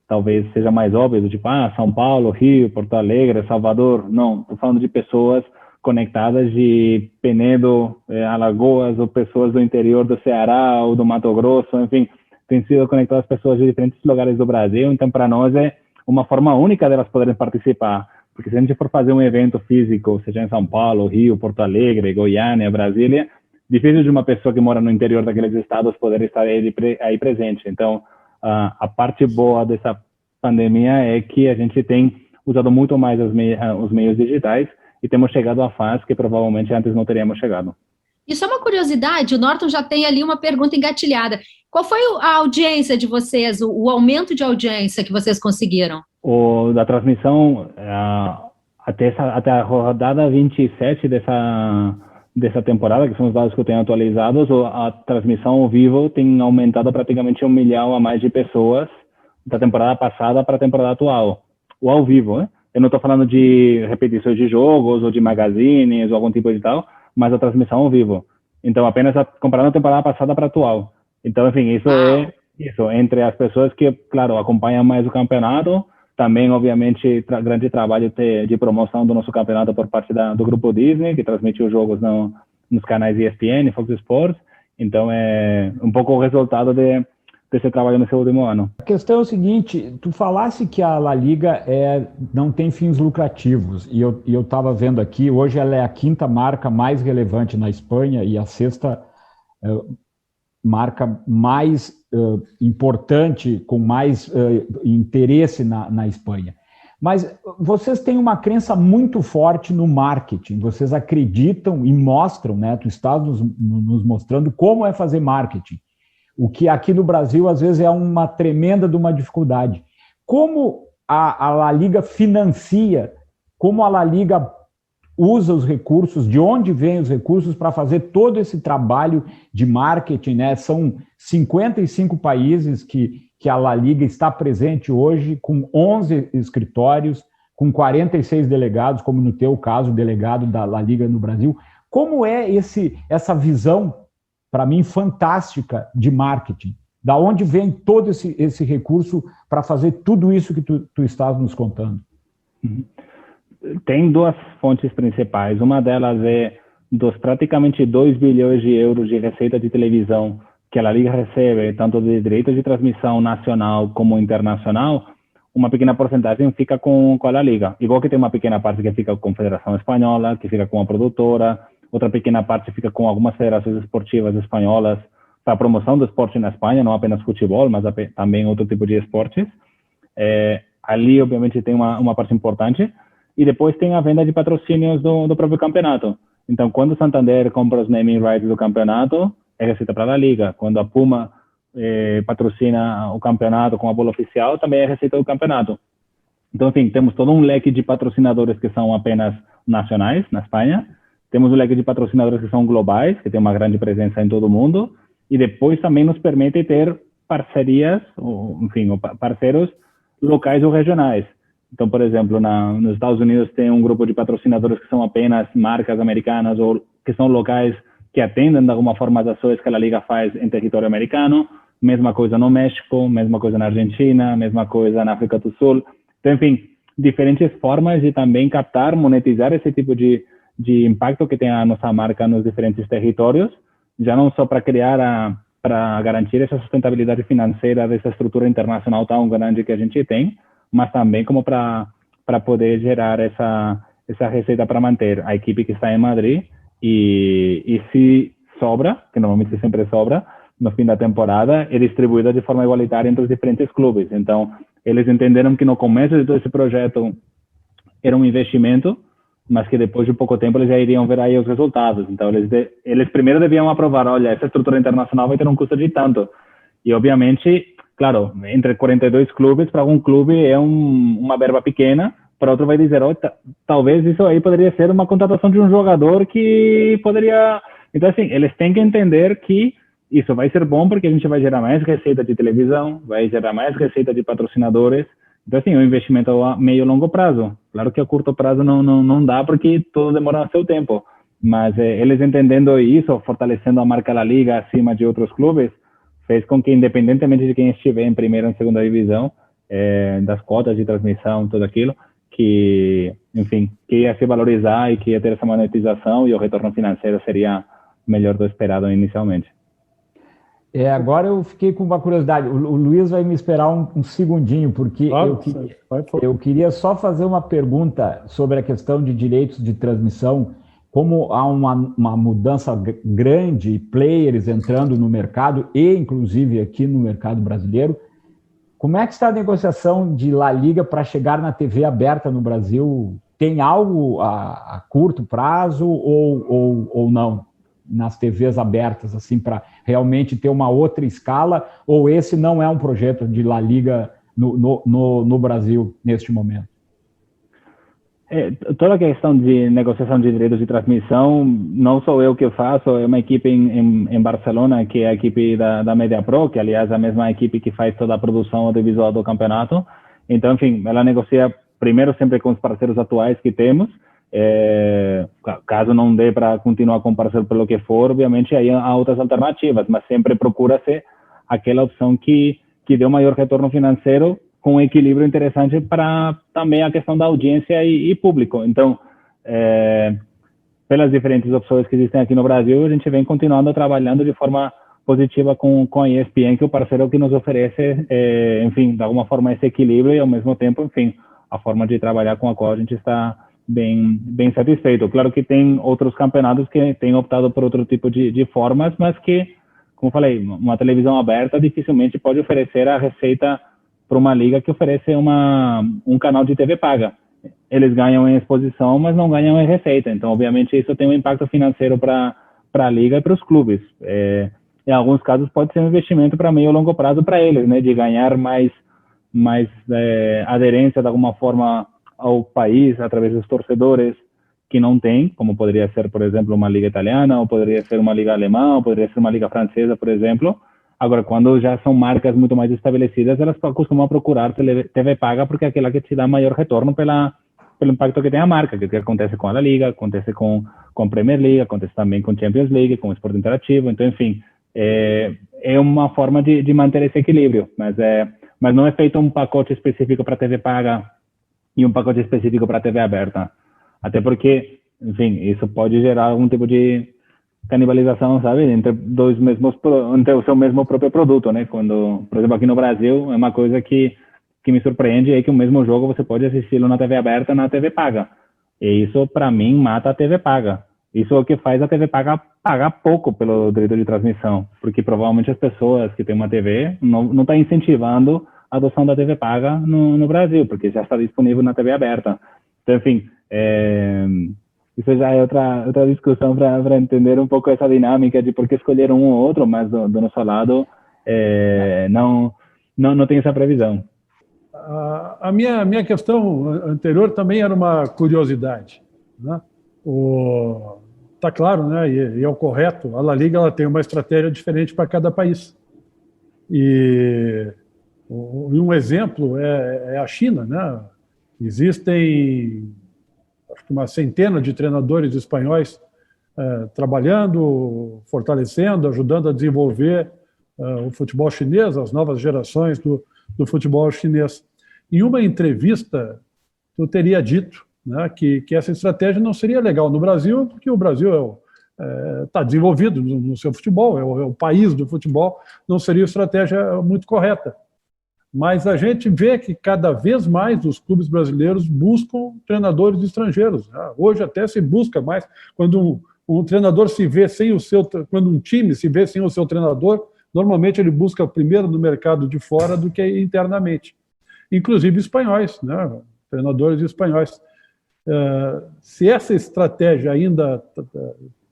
talvez seja mais óbvio, tipo São Paulo, Rio, Porto Alegre, Salvador, não, estou falando de pessoas conectadas de Penedo, Alagoas, ou pessoas do interior do Ceará ou do Mato Grosso, enfim, tem sido conectadas pessoas de diferentes lugares do Brasil, então para nós é uma forma única delas poderem participar, porque se a gente for fazer um evento físico, seja em São Paulo, Rio, Porto Alegre, Goiânia, Brasília, difícil de uma pessoa que mora no interior daqueles estados poder estar aí presente. Então, a parte boa dessa pandemia é que a gente tem usado muito mais os meios digitais e temos chegado a fãs que provavelmente antes não teríamos chegado. Isso é uma curiosidade, o Norton já tem ali uma pergunta engatilhada. Qual foi a audiência de vocês, o aumento de audiência que vocês conseguiram? Da transmissão, até a rodada 27 dessa temporada, que são os dados que eu tenho atualizados, a transmissão ao vivo tem aumentado praticamente 1 milhão a mais de pessoas da temporada passada para a temporada atual. O ao vivo, né? Eu não estou falando de repetições de jogos ou de magazines ou algum tipo de tal, mas a transmissão ao vivo. Então, apenas comparando a temporada passada para a atual. Então, enfim, isso é isso. Entre as pessoas que, claro, acompanham mais o campeonato, também, obviamente, grande trabalho de promoção do nosso campeonato por parte do Grupo Disney, que transmite os jogos nos canais ESPN, Fox Sports. Então, é um pouco o resultado desse trabalho nesse último ano. A questão é o seguinte, tu falasse que a La Liga não tem fins lucrativos, e eu estava vendo aqui, hoje ela é a 5ª marca mais relevante na Espanha e a 6ª marca mais importante, com mais interesse na Espanha. Mas vocês têm uma crença muito forte no marketing, vocês acreditam e mostram, né? Tu estás nos mostrando como é fazer marketing. O que aqui no Brasil, às vezes, é uma tremenda de uma dificuldade. Como a La Liga financia, como a La Liga usa os recursos, de onde vêm os recursos para fazer todo esse trabalho de marketing, né? São 55 países que a La Liga está presente hoje, com 11 escritórios, com 46 delegados, como no teu caso, delegado da La Liga no Brasil. como é essa visão, para mim, fantástica de marketing? Da onde vem todo esse recurso para fazer tudo isso que tu estás nos contando? Tem duas fontes principais. Uma delas é dos praticamente 2 bilhões de euros de receita de televisão que a Liga recebe, tanto de direitos de transmissão nacional como internacional, uma pequena porcentagem fica com a Liga. Igual que tem uma pequena parte que fica com a Federação Espanhola, que fica com a produtora, outra pequena parte fica com algumas federações esportivas espanholas para a promoção do esporte na Espanha, não apenas futebol, mas também outro tipo de esportes. Ali, obviamente, tem uma parte importante. E depois tem a venda de patrocínios do próprio campeonato. Então, quando o Santander compra os naming rights do campeonato, é receita para a Liga. Quando a Puma patrocina o campeonato com a bola oficial, também é receita do campeonato. Então, enfim, temos todo um leque de patrocinadores que são apenas nacionais, na Espanha. Temos um leque de patrocinadores que são globais, que tem uma grande presença em todo o mundo. E depois também nos permite ter parcerias, enfim, parceiros locais ou regionais. Então, por exemplo, nos Estados Unidos tem um grupo de patrocinadores que são apenas marcas americanas ou que são locais que atendem de alguma forma as ações que a Liga faz em território americano. Mesma coisa no México, mesma coisa na Argentina, mesma coisa na África do Sul. Então, enfim, diferentes formas de também captar, monetizar esse tipo de impacto que tem a nossa marca nos diferentes territórios, já não só para criar, para garantir essa sustentabilidade financeira dessa estrutura internacional tão grande que a gente tem, mas também como para poder gerar essa receita para manter a equipe que está em Madrid e se sobra, que normalmente sempre sobra, no fim da temporada, é distribuída de forma igualitária entre os diferentes clubes. Então, eles entenderam que no começo de todo esse projeto era um investimento, mas que depois de pouco tempo eles já iriam ver aí os resultados. Então, eles primeiro deviam aprovar, olha, essa estrutura internacional vai ter um custo de tanto. E, obviamente, claro, entre 42 clubes, para algum clube é uma verba pequena, para outro vai dizer, talvez isso aí poderia ser uma contratação de um jogador que poderia... Então, assim, eles têm que entender que isso vai ser bom porque a gente vai gerar mais receita de televisão, vai gerar mais receita de patrocinadores. Então, assim, é um investimento a meio e longo prazo. Claro que a curto prazo não dá porque tudo demora o seu tempo. Mas eles entendendo isso, fortalecendo a marca da Liga acima de outros clubes, fez com que, independentemente de quem estiver em primeira ou segunda divisão, das cotas de transmissão, tudo aquilo, que, enfim, que ia se valorizar e que ia ter essa monetização e o retorno financeiro seria melhor do esperado inicialmente. Agora eu fiquei com uma curiosidade. O Luiz vai me esperar um segundinho, porque eu queria só fazer uma pergunta sobre a questão de direitos de transmissão. Como há uma mudança grande, players entrando no mercado, e inclusive aqui no mercado brasileiro, como é que está a negociação de La Liga para chegar na TV aberta no Brasil? Tem algo a curto prazo ou não? Nas TVs abertas, assim, para realmente ter uma outra escala, ou esse não é um projeto de La Liga no Brasil neste momento? Toda a questão de negociação de direitos de transmissão, não sou eu que faço, é uma equipe em Barcelona, que é a equipe da MediaPro, que aliás é a mesma equipe que faz toda a produção audiovisual do campeonato. Então, enfim, ela negocia primeiro sempre com os parceiros atuais que temos. Caso não dê para continuar com o parceiro pelo que for, obviamente aí há outras alternativas, mas sempre procura-se aquela opção que dê um maior retorno financeiro com um equilíbrio interessante para também a questão da audiência e público. Então, pelas diferentes opções que existem aqui no Brasil, a gente vem continuando trabalhando de forma positiva com a ESPN, que é o parceiro que nos oferece, enfim, de alguma forma esse equilíbrio e ao mesmo tempo, enfim, a forma de trabalhar com a qual a gente está bem satisfeito. Claro que tem outros campeonatos que têm optado por outro tipo de formas, mas que, como falei, uma televisão aberta dificilmente pode oferecer a receita para uma liga que oferece um canal de TV paga. Eles ganham em exposição, mas não ganham em receita. Então, obviamente, isso tem um impacto financeiro para a liga e para os clubes. Em alguns casos, pode ser um investimento para meio e longo prazo para eles, né, de ganhar mais aderência de alguma forma ao país através dos torcedores que não tem, como poderia ser, por exemplo, uma liga italiana, ou poderia ser uma liga alemã, ou poderia ser uma liga francesa, por exemplo. Agora, quando já são marcas muito mais estabelecidas, elas costumam procurar TV paga porque é aquela que te dá maior retorno pela pelo impacto que tem a marca, que acontece com a La Liga, acontece com a Premier League, acontece também com a Champions League, com o esporte interativo. Então, enfim, é uma forma de manter esse equilíbrio, mas não é feito um pacote específico para TV paga e um pacote específico para TV aberta. Até porque, enfim, isso pode gerar algum tipo de canibalização, sabe, entre o seu mesmo próprio produto, né? Quando, por exemplo, aqui no Brasil, é uma coisa que me surpreende é que o mesmo jogo você pode assisti-lo na TV aberta e na TV paga. E isso, para mim, mata a TV paga. Isso é o que faz a TV paga pagar pouco pelo direito de transmissão, porque provavelmente as pessoas que têm uma TV não estão incentivando a adoção da TV paga no Brasil, porque já está disponível na TV aberta. Então, enfim, isso já é outra discussão para entender um pouco essa dinâmica de por que escolher um ou outro, mas do nosso lado não tem essa previsão. A minha questão anterior também era uma curiosidade, né? Tá claro, né? E é o correto. A La Liga ela tem uma estratégia diferente para cada país. E um exemplo é a China, né? Existem acho que uma centena de treinadores espanhóis trabalhando, fortalecendo, ajudando a desenvolver o futebol chinês, as novas gerações do futebol chinês. Em uma entrevista, eu teria dito, né, que essa estratégia não seria legal no Brasil, porque o Brasil está desenvolvido no seu futebol, é o país do futebol, não seria uma estratégia muito correta. Mas a gente vê que cada vez mais os clubes brasileiros buscam treinadores estrangeiros. Hoje até se busca mais. Quando um treinador se vê sem o seu, quando um time se vê sem o seu treinador, normalmente ele busca primeiro no mercado de fora do que internamente. Inclusive espanhóis, né? Treinadores espanhóis. Se essa estratégia ainda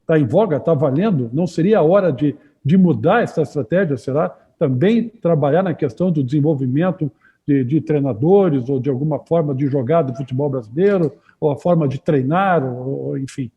está em voga, está valendo, não seria a hora de mudar essa estratégia, será? Também trabalhar na questão do desenvolvimento de treinadores ou de alguma forma de jogar do futebol brasileiro, ou a forma de treinar, ou enfim.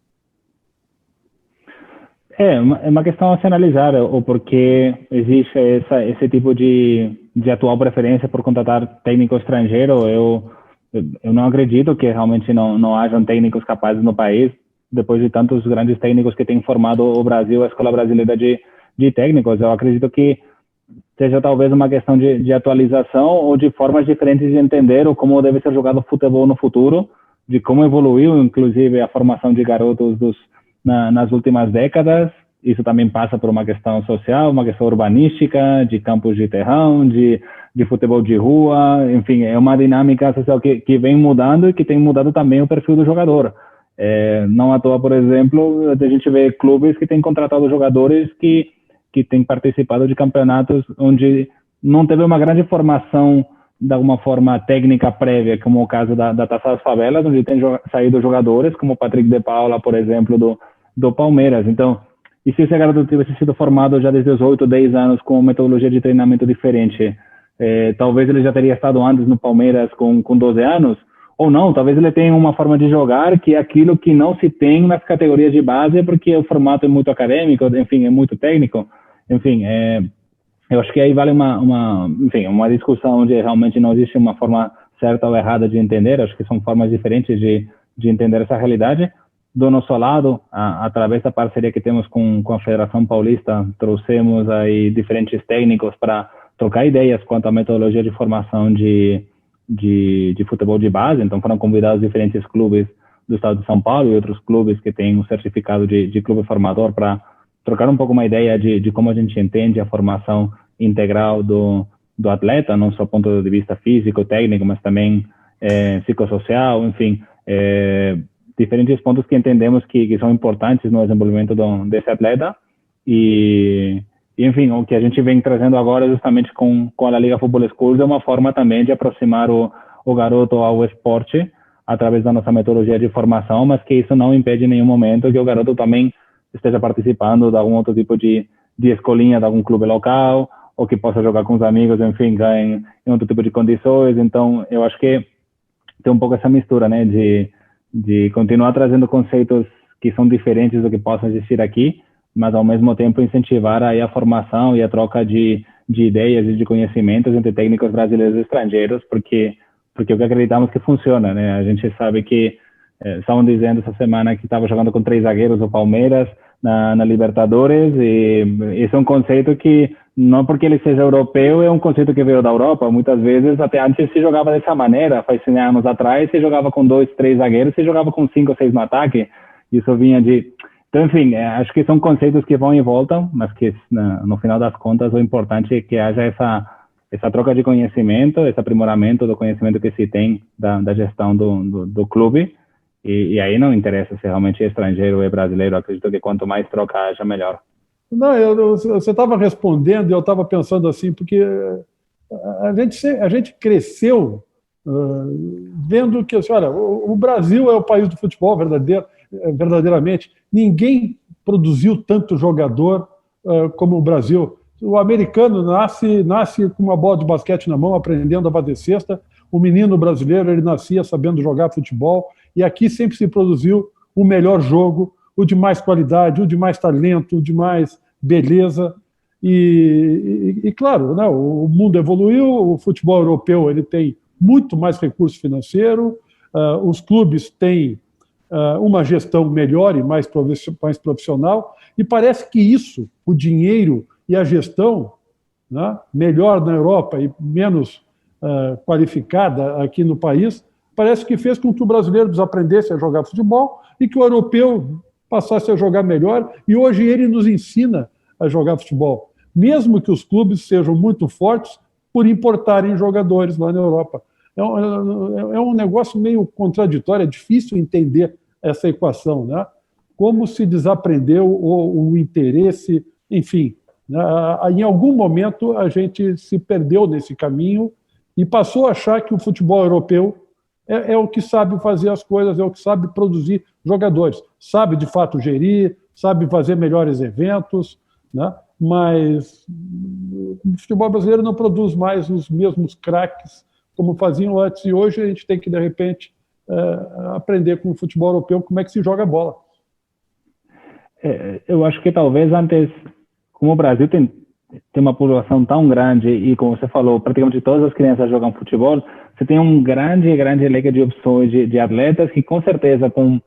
É uma questão a se analisar, o porquê existe esse tipo de atual preferência por contratar técnico estrangeiro. Eu não acredito que realmente não hajam técnicos capazes no país, depois de tantos grandes técnicos que têm formado o Brasil, a Escola Brasileira de Técnicos. Eu acredito que seja talvez uma questão de atualização ou de formas diferentes de entender como deve ser jogado futebol no futuro, de como evoluiu, inclusive, a formação de garotos nas últimas décadas. Isso também passa por uma questão social, uma questão urbanística, de campos de terrão, de futebol de rua, enfim, é uma dinâmica social que vem mudando e que tem mudado também o perfil do jogador. Não à toa, por exemplo, a gente vê clubes que têm contratado jogadores que têm participado de campeonatos onde não teve uma grande formação de alguma forma técnica prévia, como o caso da Taça das Favelas, onde tem saído jogadores como o Patrick de Paula, por exemplo, do Palmeiras. Então, e se esse garoto tivesse sido formado já desde os 8, 10 anos com metodologia de treinamento diferente, talvez ele já teria estado antes no Palmeiras com 12 anos, ou não, talvez ele tenha uma forma de jogar que é aquilo que não se tem nas categorias de base, porque o formato é muito acadêmico, enfim, é muito técnico. Enfim, eu acho que aí vale uma discussão onde realmente não existe uma forma certa ou errada de entender. Acho que são formas diferentes de entender essa realidade. Do nosso lado, através da parceria que temos com a Federação Paulista, trouxemos aí diferentes técnicos para trocar ideias quanto à metodologia de formação de futebol de base. Então foram convidados diferentes clubes do estado de São Paulo e outros clubes que têm um certificado de clube formador para trocar um pouco uma ideia de como a gente entende a formação integral do atleta, não só do ponto de vista físico, técnico, mas também psicossocial, enfim, diferentes pontos que entendemos que são importantes no desenvolvimento desse atleta. E enfim, o que a gente vem trazendo agora justamente com a La Liga Football Schools é uma forma também de aproximar o garoto ao esporte através da nossa metodologia de formação, mas que isso não impede em nenhum momento que o garoto também esteja participando de algum outro tipo de escolinha de algum clube local, ou que possa jogar com os amigos, enfim, em outro tipo de condições. Então, eu acho que tem um pouco essa mistura, né, de continuar trazendo conceitos que são diferentes do que possam existir aqui, mas ao mesmo tempo incentivar aí a formação e a troca de ideias e de conhecimentos entre técnicos brasileiros e estrangeiros, porque porque o que acreditamos que funciona, né? A gente sabe que estavam dizendo essa semana que estava jogando com 3 zagueiros o Palmeiras na Libertadores, e esse é um conceito que, não porque ele seja europeu, é um conceito que veio da Europa. Muitas vezes, até antes, se jogava dessa maneira. Faz 100 anos atrás, se jogava com 2, 3 zagueiros, se jogava com 5 ou 6 no ataque. Isso vinha de... Então, enfim, acho que são conceitos que vão e voltam, mas que, no final das contas, o importante é que haja essa troca de conhecimento, esse aprimoramento do conhecimento que se tem da gestão do clube, e aí não interessa se realmente é estrangeiro ou é brasileiro. Acredito que quanto mais troca haja, melhor. Não, você estava respondendo e eu estava pensando assim, porque a gente cresceu vendo que, assim, olha, o Brasil é o país do futebol verdadeiramente. Ninguém produziu tanto jogador como o Brasil. O americano nasce com uma bola de basquete na mão, aprendendo a bater cesta. O menino brasileiro, ele nascia sabendo jogar futebol. E aqui sempre se produziu o melhor jogo, o de mais qualidade, o de mais talento, o de mais beleza. E claro, né, o mundo evoluiu, o futebol europeu ele tem muito mais recurso financeiro, os clubes têm uma gestão melhor e mais profissional, e parece que isso, o dinheiro e a gestão, né, melhor na Europa e menos qualificada aqui no país, parece que fez com que o brasileiro desaprendesse a jogar futebol e que o europeu passasse a jogar melhor, e hoje ele nos ensina a jogar futebol, mesmo que os clubes sejam muito fortes por importarem jogadores lá na Europa. É um negócio meio contraditório, é difícil entender essa equação, né? Como se desaprendeu o interesse, enfim. Né? Em algum momento a gente se perdeu nesse caminho e passou a achar que o futebol europeu é o que sabe fazer as coisas, é o que sabe produzir jogadores, sabe de fato gerir, sabe fazer melhores eventos, né? Mas o futebol brasileiro não produz mais os mesmos craques como faziam antes, e hoje a gente tem que, de repente, aprender com o futebol europeu como é que se joga bola. Eu acho que talvez antes, como o Brasil tem uma população tão grande e, como você falou, praticamente todas as crianças jogam futebol, você tem um grande leque de opções de atletas que, com certeza, com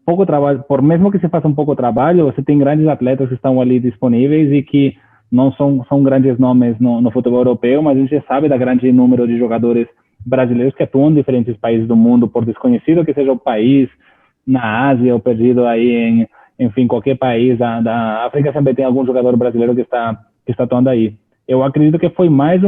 pouco trabalho, por mesmo que se faça um pouco trabalho, você tem grandes atletas que estão ali disponíveis e que não são grandes nomes no futebol europeu, mas a gente sabe da grande número de jogadores brasileiros que atuam em diferentes países do mundo, por desconhecido que seja o país, na Ásia ou perdido aí enfim, qualquer país da África, sempre tem algum jogador brasileiro que está atuando aí. Eu acredito que foi mais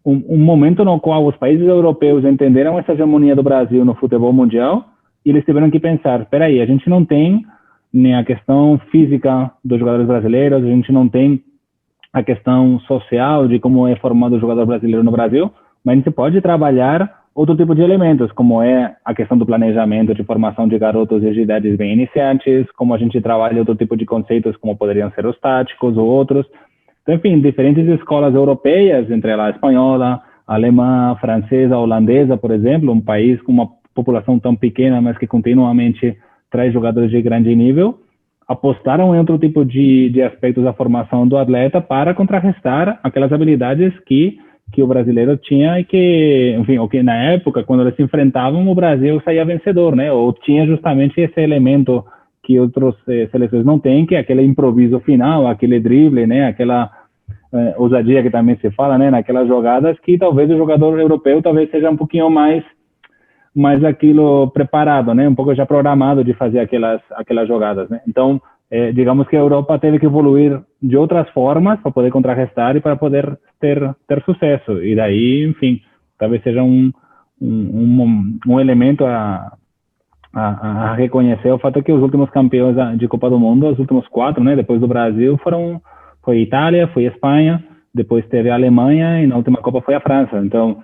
um momento no qual os países europeus entenderam essa hegemonia do Brasil no futebol mundial e eles tiveram que pensar, espera aí, a gente não tem nem a questão física dos jogadores brasileiros, a gente não tem a questão social de como é formado o jogador brasileiro no Brasil, mas a gente pode trabalhar outro tipo de elementos, como é a questão do planejamento de formação de garotos de idades bem iniciantes, como a gente trabalha outro tipo de conceitos, como poderiam ser os táticos ou outros. Então, enfim, diferentes escolas europeias, entre ela a espanhola, a alemã, a francesa, a holandesa, por exemplo, um país com uma população tão pequena, mas que continuamente traz jogadores de grande nível, apostaram em outro tipo de aspectos da formação do atleta para contrarrestar aquelas habilidades que o brasileiro tinha e que, enfim, o que na época, quando eles se enfrentavam, o Brasil saía vencedor, né? Ou tinha justamente esse elemento que outras seleções não têm, que é aquele improviso final, aquele drible, né? Aquela ousadia que também se fala, né? Naquelas jogadas que talvez o jogador europeu talvez seja um pouquinho mais aquilo preparado, né? Um pouco já programado de fazer aquelas jogadas, né? Então, digamos que a Europa teve que evoluir de outras formas para poder contrarrestar e para poder ter sucesso. E daí, enfim, talvez seja um elemento a reconhecer o fato que os últimos campeões de Copa do Mundo, os últimos 4, né, depois do Brasil, foi Itália, foi Espanha, depois teve a Alemanha e na última Copa foi a França. Então,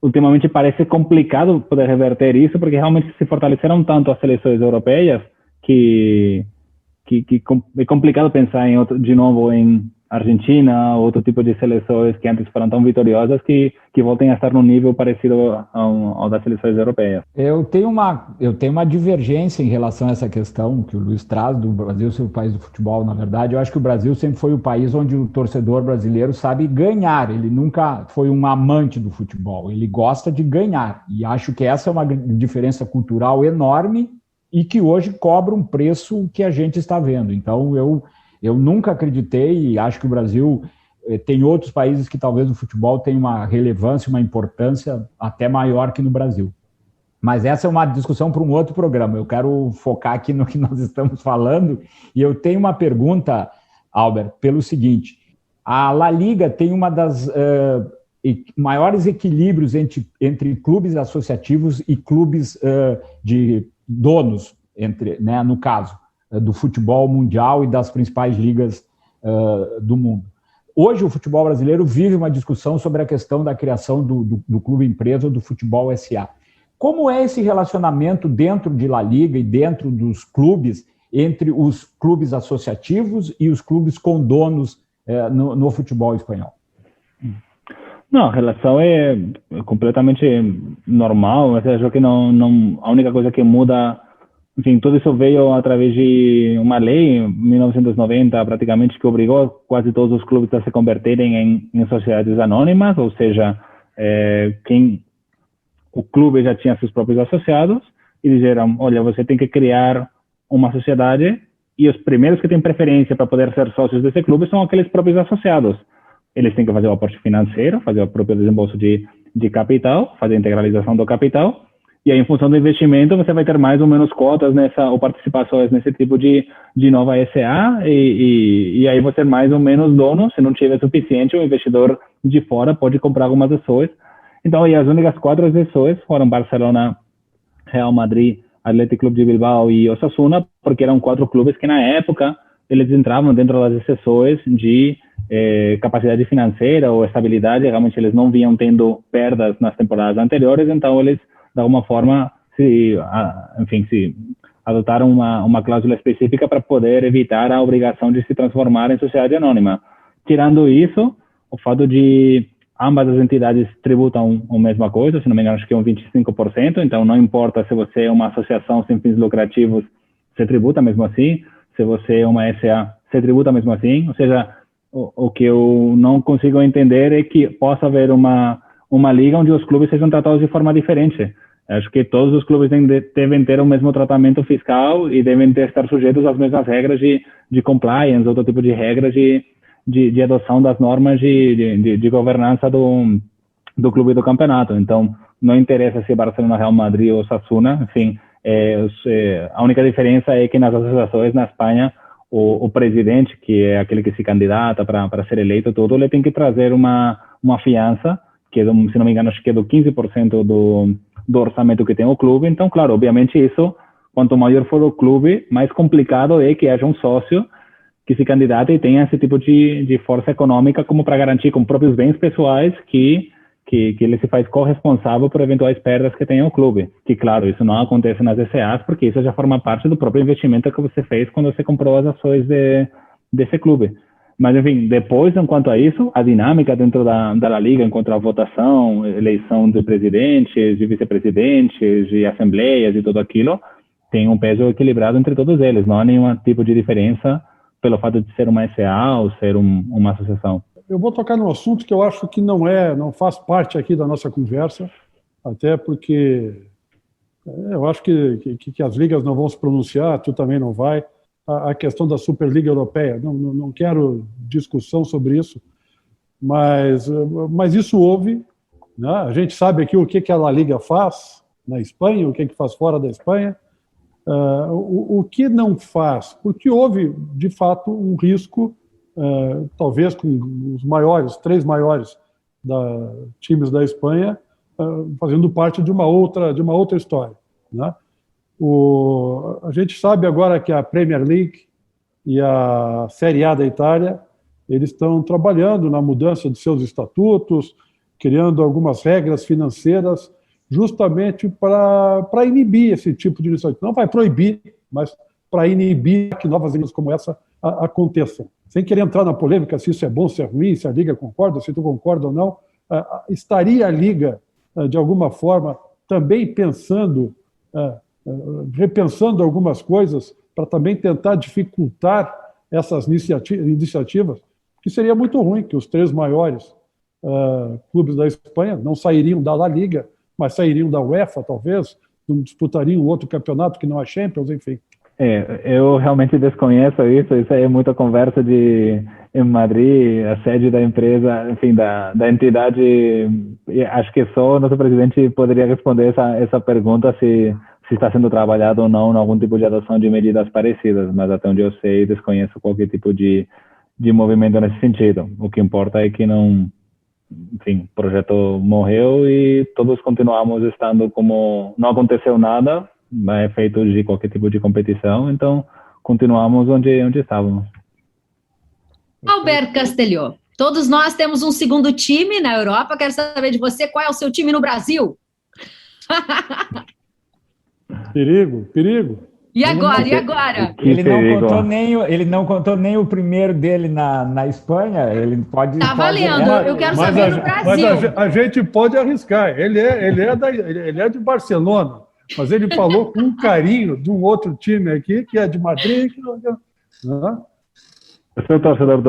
ultimamente parece complicado poder reverter isso, porque realmente se fortaleceram tanto as seleções europeias que é complicado pensar de novo em Argentina, outro tipo de seleções que antes foram tão vitoriosas que voltem a estar num nível parecido ao das seleções europeias. Eu tenho uma divergência em relação a essa questão que o Luiz traz do Brasil ser o país do futebol. Na verdade, eu acho que o Brasil sempre foi o país onde o torcedor brasileiro sabe ganhar. Ele nunca foi um amante do futebol. Ele gosta de ganhar. E acho que essa é uma diferença cultural enorme e que hoje cobra um preço que a gente está vendo. Então, eu nunca acreditei e acho que o Brasil tem outros países que talvez o futebol tenha uma relevância, uma importância até maior que no Brasil. Mas essa é uma discussão para um outro programa. Eu quero focar aqui no que nós estamos falando e eu tenho uma pergunta, Albert, pelo seguinte. A La Liga tem uma das maiores equilíbrios entre clubes associativos e clubes de donos, no caso do futebol mundial e das principais ligas do mundo. Hoje, o futebol brasileiro vive uma discussão sobre a questão da criação do clube empresa ou do futebol SA. Como é esse relacionamento dentro de La Liga e dentro dos clubes, entre os clubes associativos e os clubes com donos no futebol espanhol? Não, a relação é completamente normal, mas eu acho que a única coisa que muda. Enfim, tudo isso veio através de uma lei, em 1990, praticamente, que obrigou quase todos os clubes a se converterem em sociedades anônimas, ou seja, o clube já tinha seus próprios associados e disseram, olha, você tem que criar uma sociedade e os primeiros que têm preferência para poder ser sócios desse clube são aqueles próprios associados. Eles têm que fazer o aporte financeiro, fazer o próprio desembolso de capital, fazer a integralização do capital. E aí, em função do investimento, você vai ter mais ou menos cotas ou participações nesse tipo de nova SA, e aí você é mais ou menos dono. Se não tiver suficiente, o investidor de fora pode comprar algumas ações. Então, aí as únicas 4 ações foram Barcelona, Real Madrid, Atlético Clube de Bilbao e Osasuna, porque eram 4 clubes que, na época, eles entravam dentro das exceções de capacidade financeira ou estabilidade. Realmente, eles não vinham tendo perdas nas temporadas anteriores, então eles de alguma forma, se adotaram uma cláusula específica para poder evitar a obrigação de se transformar em sociedade anônima. Tirando isso, o fato de ambas as entidades tributam a mesma coisa, se não me engano, acho que é 25%, então não importa se você é uma associação sem fins lucrativos, você tributa mesmo assim, se você é uma SA, você tributa mesmo assim, ou seja, o que eu não consigo entender é que possa haver uma liga onde os clubes sejam tratados de forma diferente. Acho que todos os clubes devem ter o mesmo tratamento fiscal e devem estar sujeitos às mesmas regras de compliance, outro tipo de regras de adoção das normas de governança do clube e do campeonato. Então, não interessa se Barcelona, Real Madrid ou Osasuna, enfim, a única diferença é que nas associações na Espanha, o presidente, que é aquele que se candidata para ser eleito, ele tem que trazer uma fiança, que é, se não me engano, acho que é do 15% do orçamento que tem o clube. Então, claro, obviamente isso, quanto maior for o clube, mais complicado é que haja um sócio que se candidata e tenha esse tipo de força econômica como para garantir com próprios bens pessoais que ele se faz corresponsável por eventuais perdas que tenha o clube. Que, claro, isso não acontece nas SAs, porque isso já forma parte do próprio investimento que você fez quando você comprou as ações desse clube. Mas, enfim, depois, enquanto a isso, a dinâmica dentro da La Liga, enquanto a votação, eleição de presidentes, de vice-presidentes, de assembleias e tudo aquilo, tem um peso equilibrado entre todos eles. Não há nenhum tipo de diferença pelo fato de ser uma SA ou ser uma associação. Eu vou tocar num assunto que eu acho que não faz parte aqui da nossa conversa, até porque eu acho que as ligas não vão se pronunciar, tu também não vai. A questão da Superliga Europeia, não quero discussão sobre isso, mas isso houve, né? A gente sabe aqui o que a La Liga faz na Espanha, o que faz fora da Espanha, o que não faz, porque houve, de fato, um risco, talvez com os 3 maiores times da Espanha, fazendo parte de uma outra história, né? A gente sabe agora que a Premier League e a Série A da Itália, eles estão trabalhando na mudança de seus estatutos, criando algumas regras financeiras, justamente para inibir esse tipo de iniciativa. Não vai proibir, mas para inibir que novas ligas como essa aconteçam. sem querer entrar na polêmica se isso é bom, se é ruim, se a Liga concorda, se tu concorda ou não, estaria a Liga, de alguma forma, também repensando algumas coisas para também tentar dificultar essas iniciativas, que seria muito ruim que os 3 maiores clubes da Espanha não sairiam da La Liga, mas sairiam da UEFA, talvez, não disputariam outro campeonato que não a Champions, enfim. Eu realmente desconheço isso é muita conversa em Madrid, a sede da empresa, enfim, da entidade. Acho que só o nosso presidente poderia responder essa pergunta se está sendo trabalhado ou não em algum tipo de adoção de medidas parecidas, mas até onde eu sei, desconheço qualquer tipo de movimento nesse sentido. O que importa é que não, enfim, o projeto morreu e todos continuamos estando como não aconteceu nada, a efeito de qualquer tipo de competição, então continuamos onde estávamos. Alberto Castelhó, todos nós temos um segundo time na Europa, quero saber de você, qual é o seu time no Brasil? Perigo. E agora? Ele não contou nem o primeiro dele na Espanha, ele pode... Tá valendo, eu quero saber no Brasil. Mas a gente pode arriscar, ele é de Barcelona, mas ele falou com um carinho de um outro time aqui, que é de Madrid. Eu sou torcedor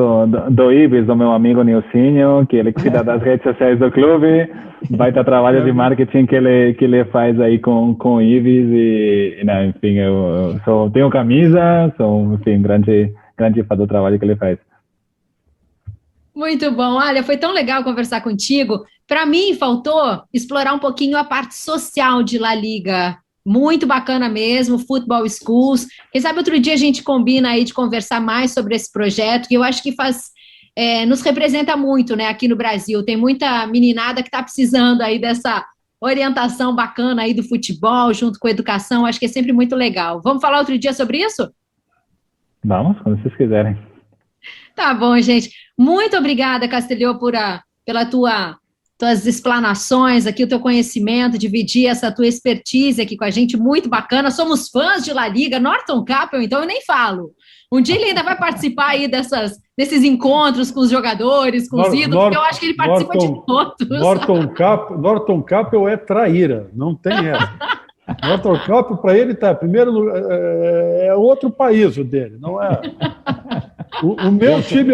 do Ibis, do meu amigo Nilcinho, que ele cuida das redes sociais do clube, vai ter trabalho de marketing que ele faz aí com o Ibis, e não, enfim, eu tenho camisa, sou, enfim, grande fã do trabalho que ele faz. Muito bom, olha, foi tão legal conversar contigo. Para mim, faltou explorar um pouquinho a parte social de La Liga. Muito bacana mesmo, Football Schools. Quem sabe outro dia a gente combina aí de conversar mais sobre esse projeto, que eu acho que nos representa muito, né, aqui no Brasil. Tem muita meninada que está precisando aí dessa orientação bacana aí do futebol, junto com a educação. Acho que é sempre muito legal. Vamos falar outro dia sobre isso? Vamos, quando vocês quiserem. Tá bom, gente. Muito obrigada, Castelhó, pela tuas explanações aqui, o teu conhecimento, dividir essa tua expertise aqui com a gente, muito bacana. Somos fãs de La Liga, Norton Capel, então eu nem falo. Um dia ele ainda vai participar aí desses encontros com os jogadores, com os ídolos, porque eu acho que ele participa de todos. Norton Capel é traíra, não tem essa. Norton Capel, para ele, tá, primeiro lugar, é outro país o dele, não é... O meu time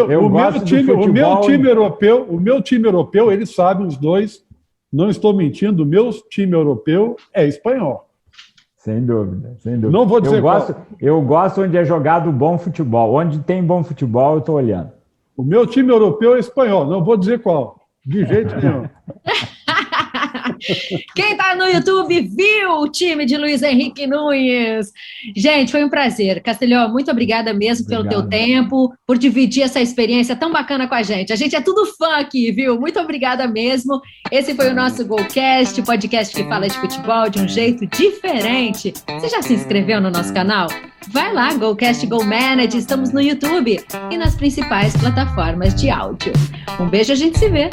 europeu, eles sabem, os dois, não estou mentindo, o meu time europeu é espanhol. Sem dúvida. Não vou dizer eu gosto onde é jogado bom futebol. Onde tem bom futebol, eu estou olhando. O meu time europeu é espanhol, não vou dizer qual, de jeito nenhum. Quem está no YouTube viu o time de Luiz Henrique Nunes. Gente, foi um prazer. Castelhó, muito obrigada mesmo pelo teu tempo, por dividir essa experiência tão bacana com a gente. A gente é tudo fã aqui, viu? Muito obrigada mesmo. Esse foi o nosso Golcast, o podcast que fala de futebol de um jeito diferente. Você já se inscreveu no nosso canal? Vai lá, Golcast Go Manage. Estamos no YouTube e nas principais plataformas de áudio. Um beijo, a gente se vê.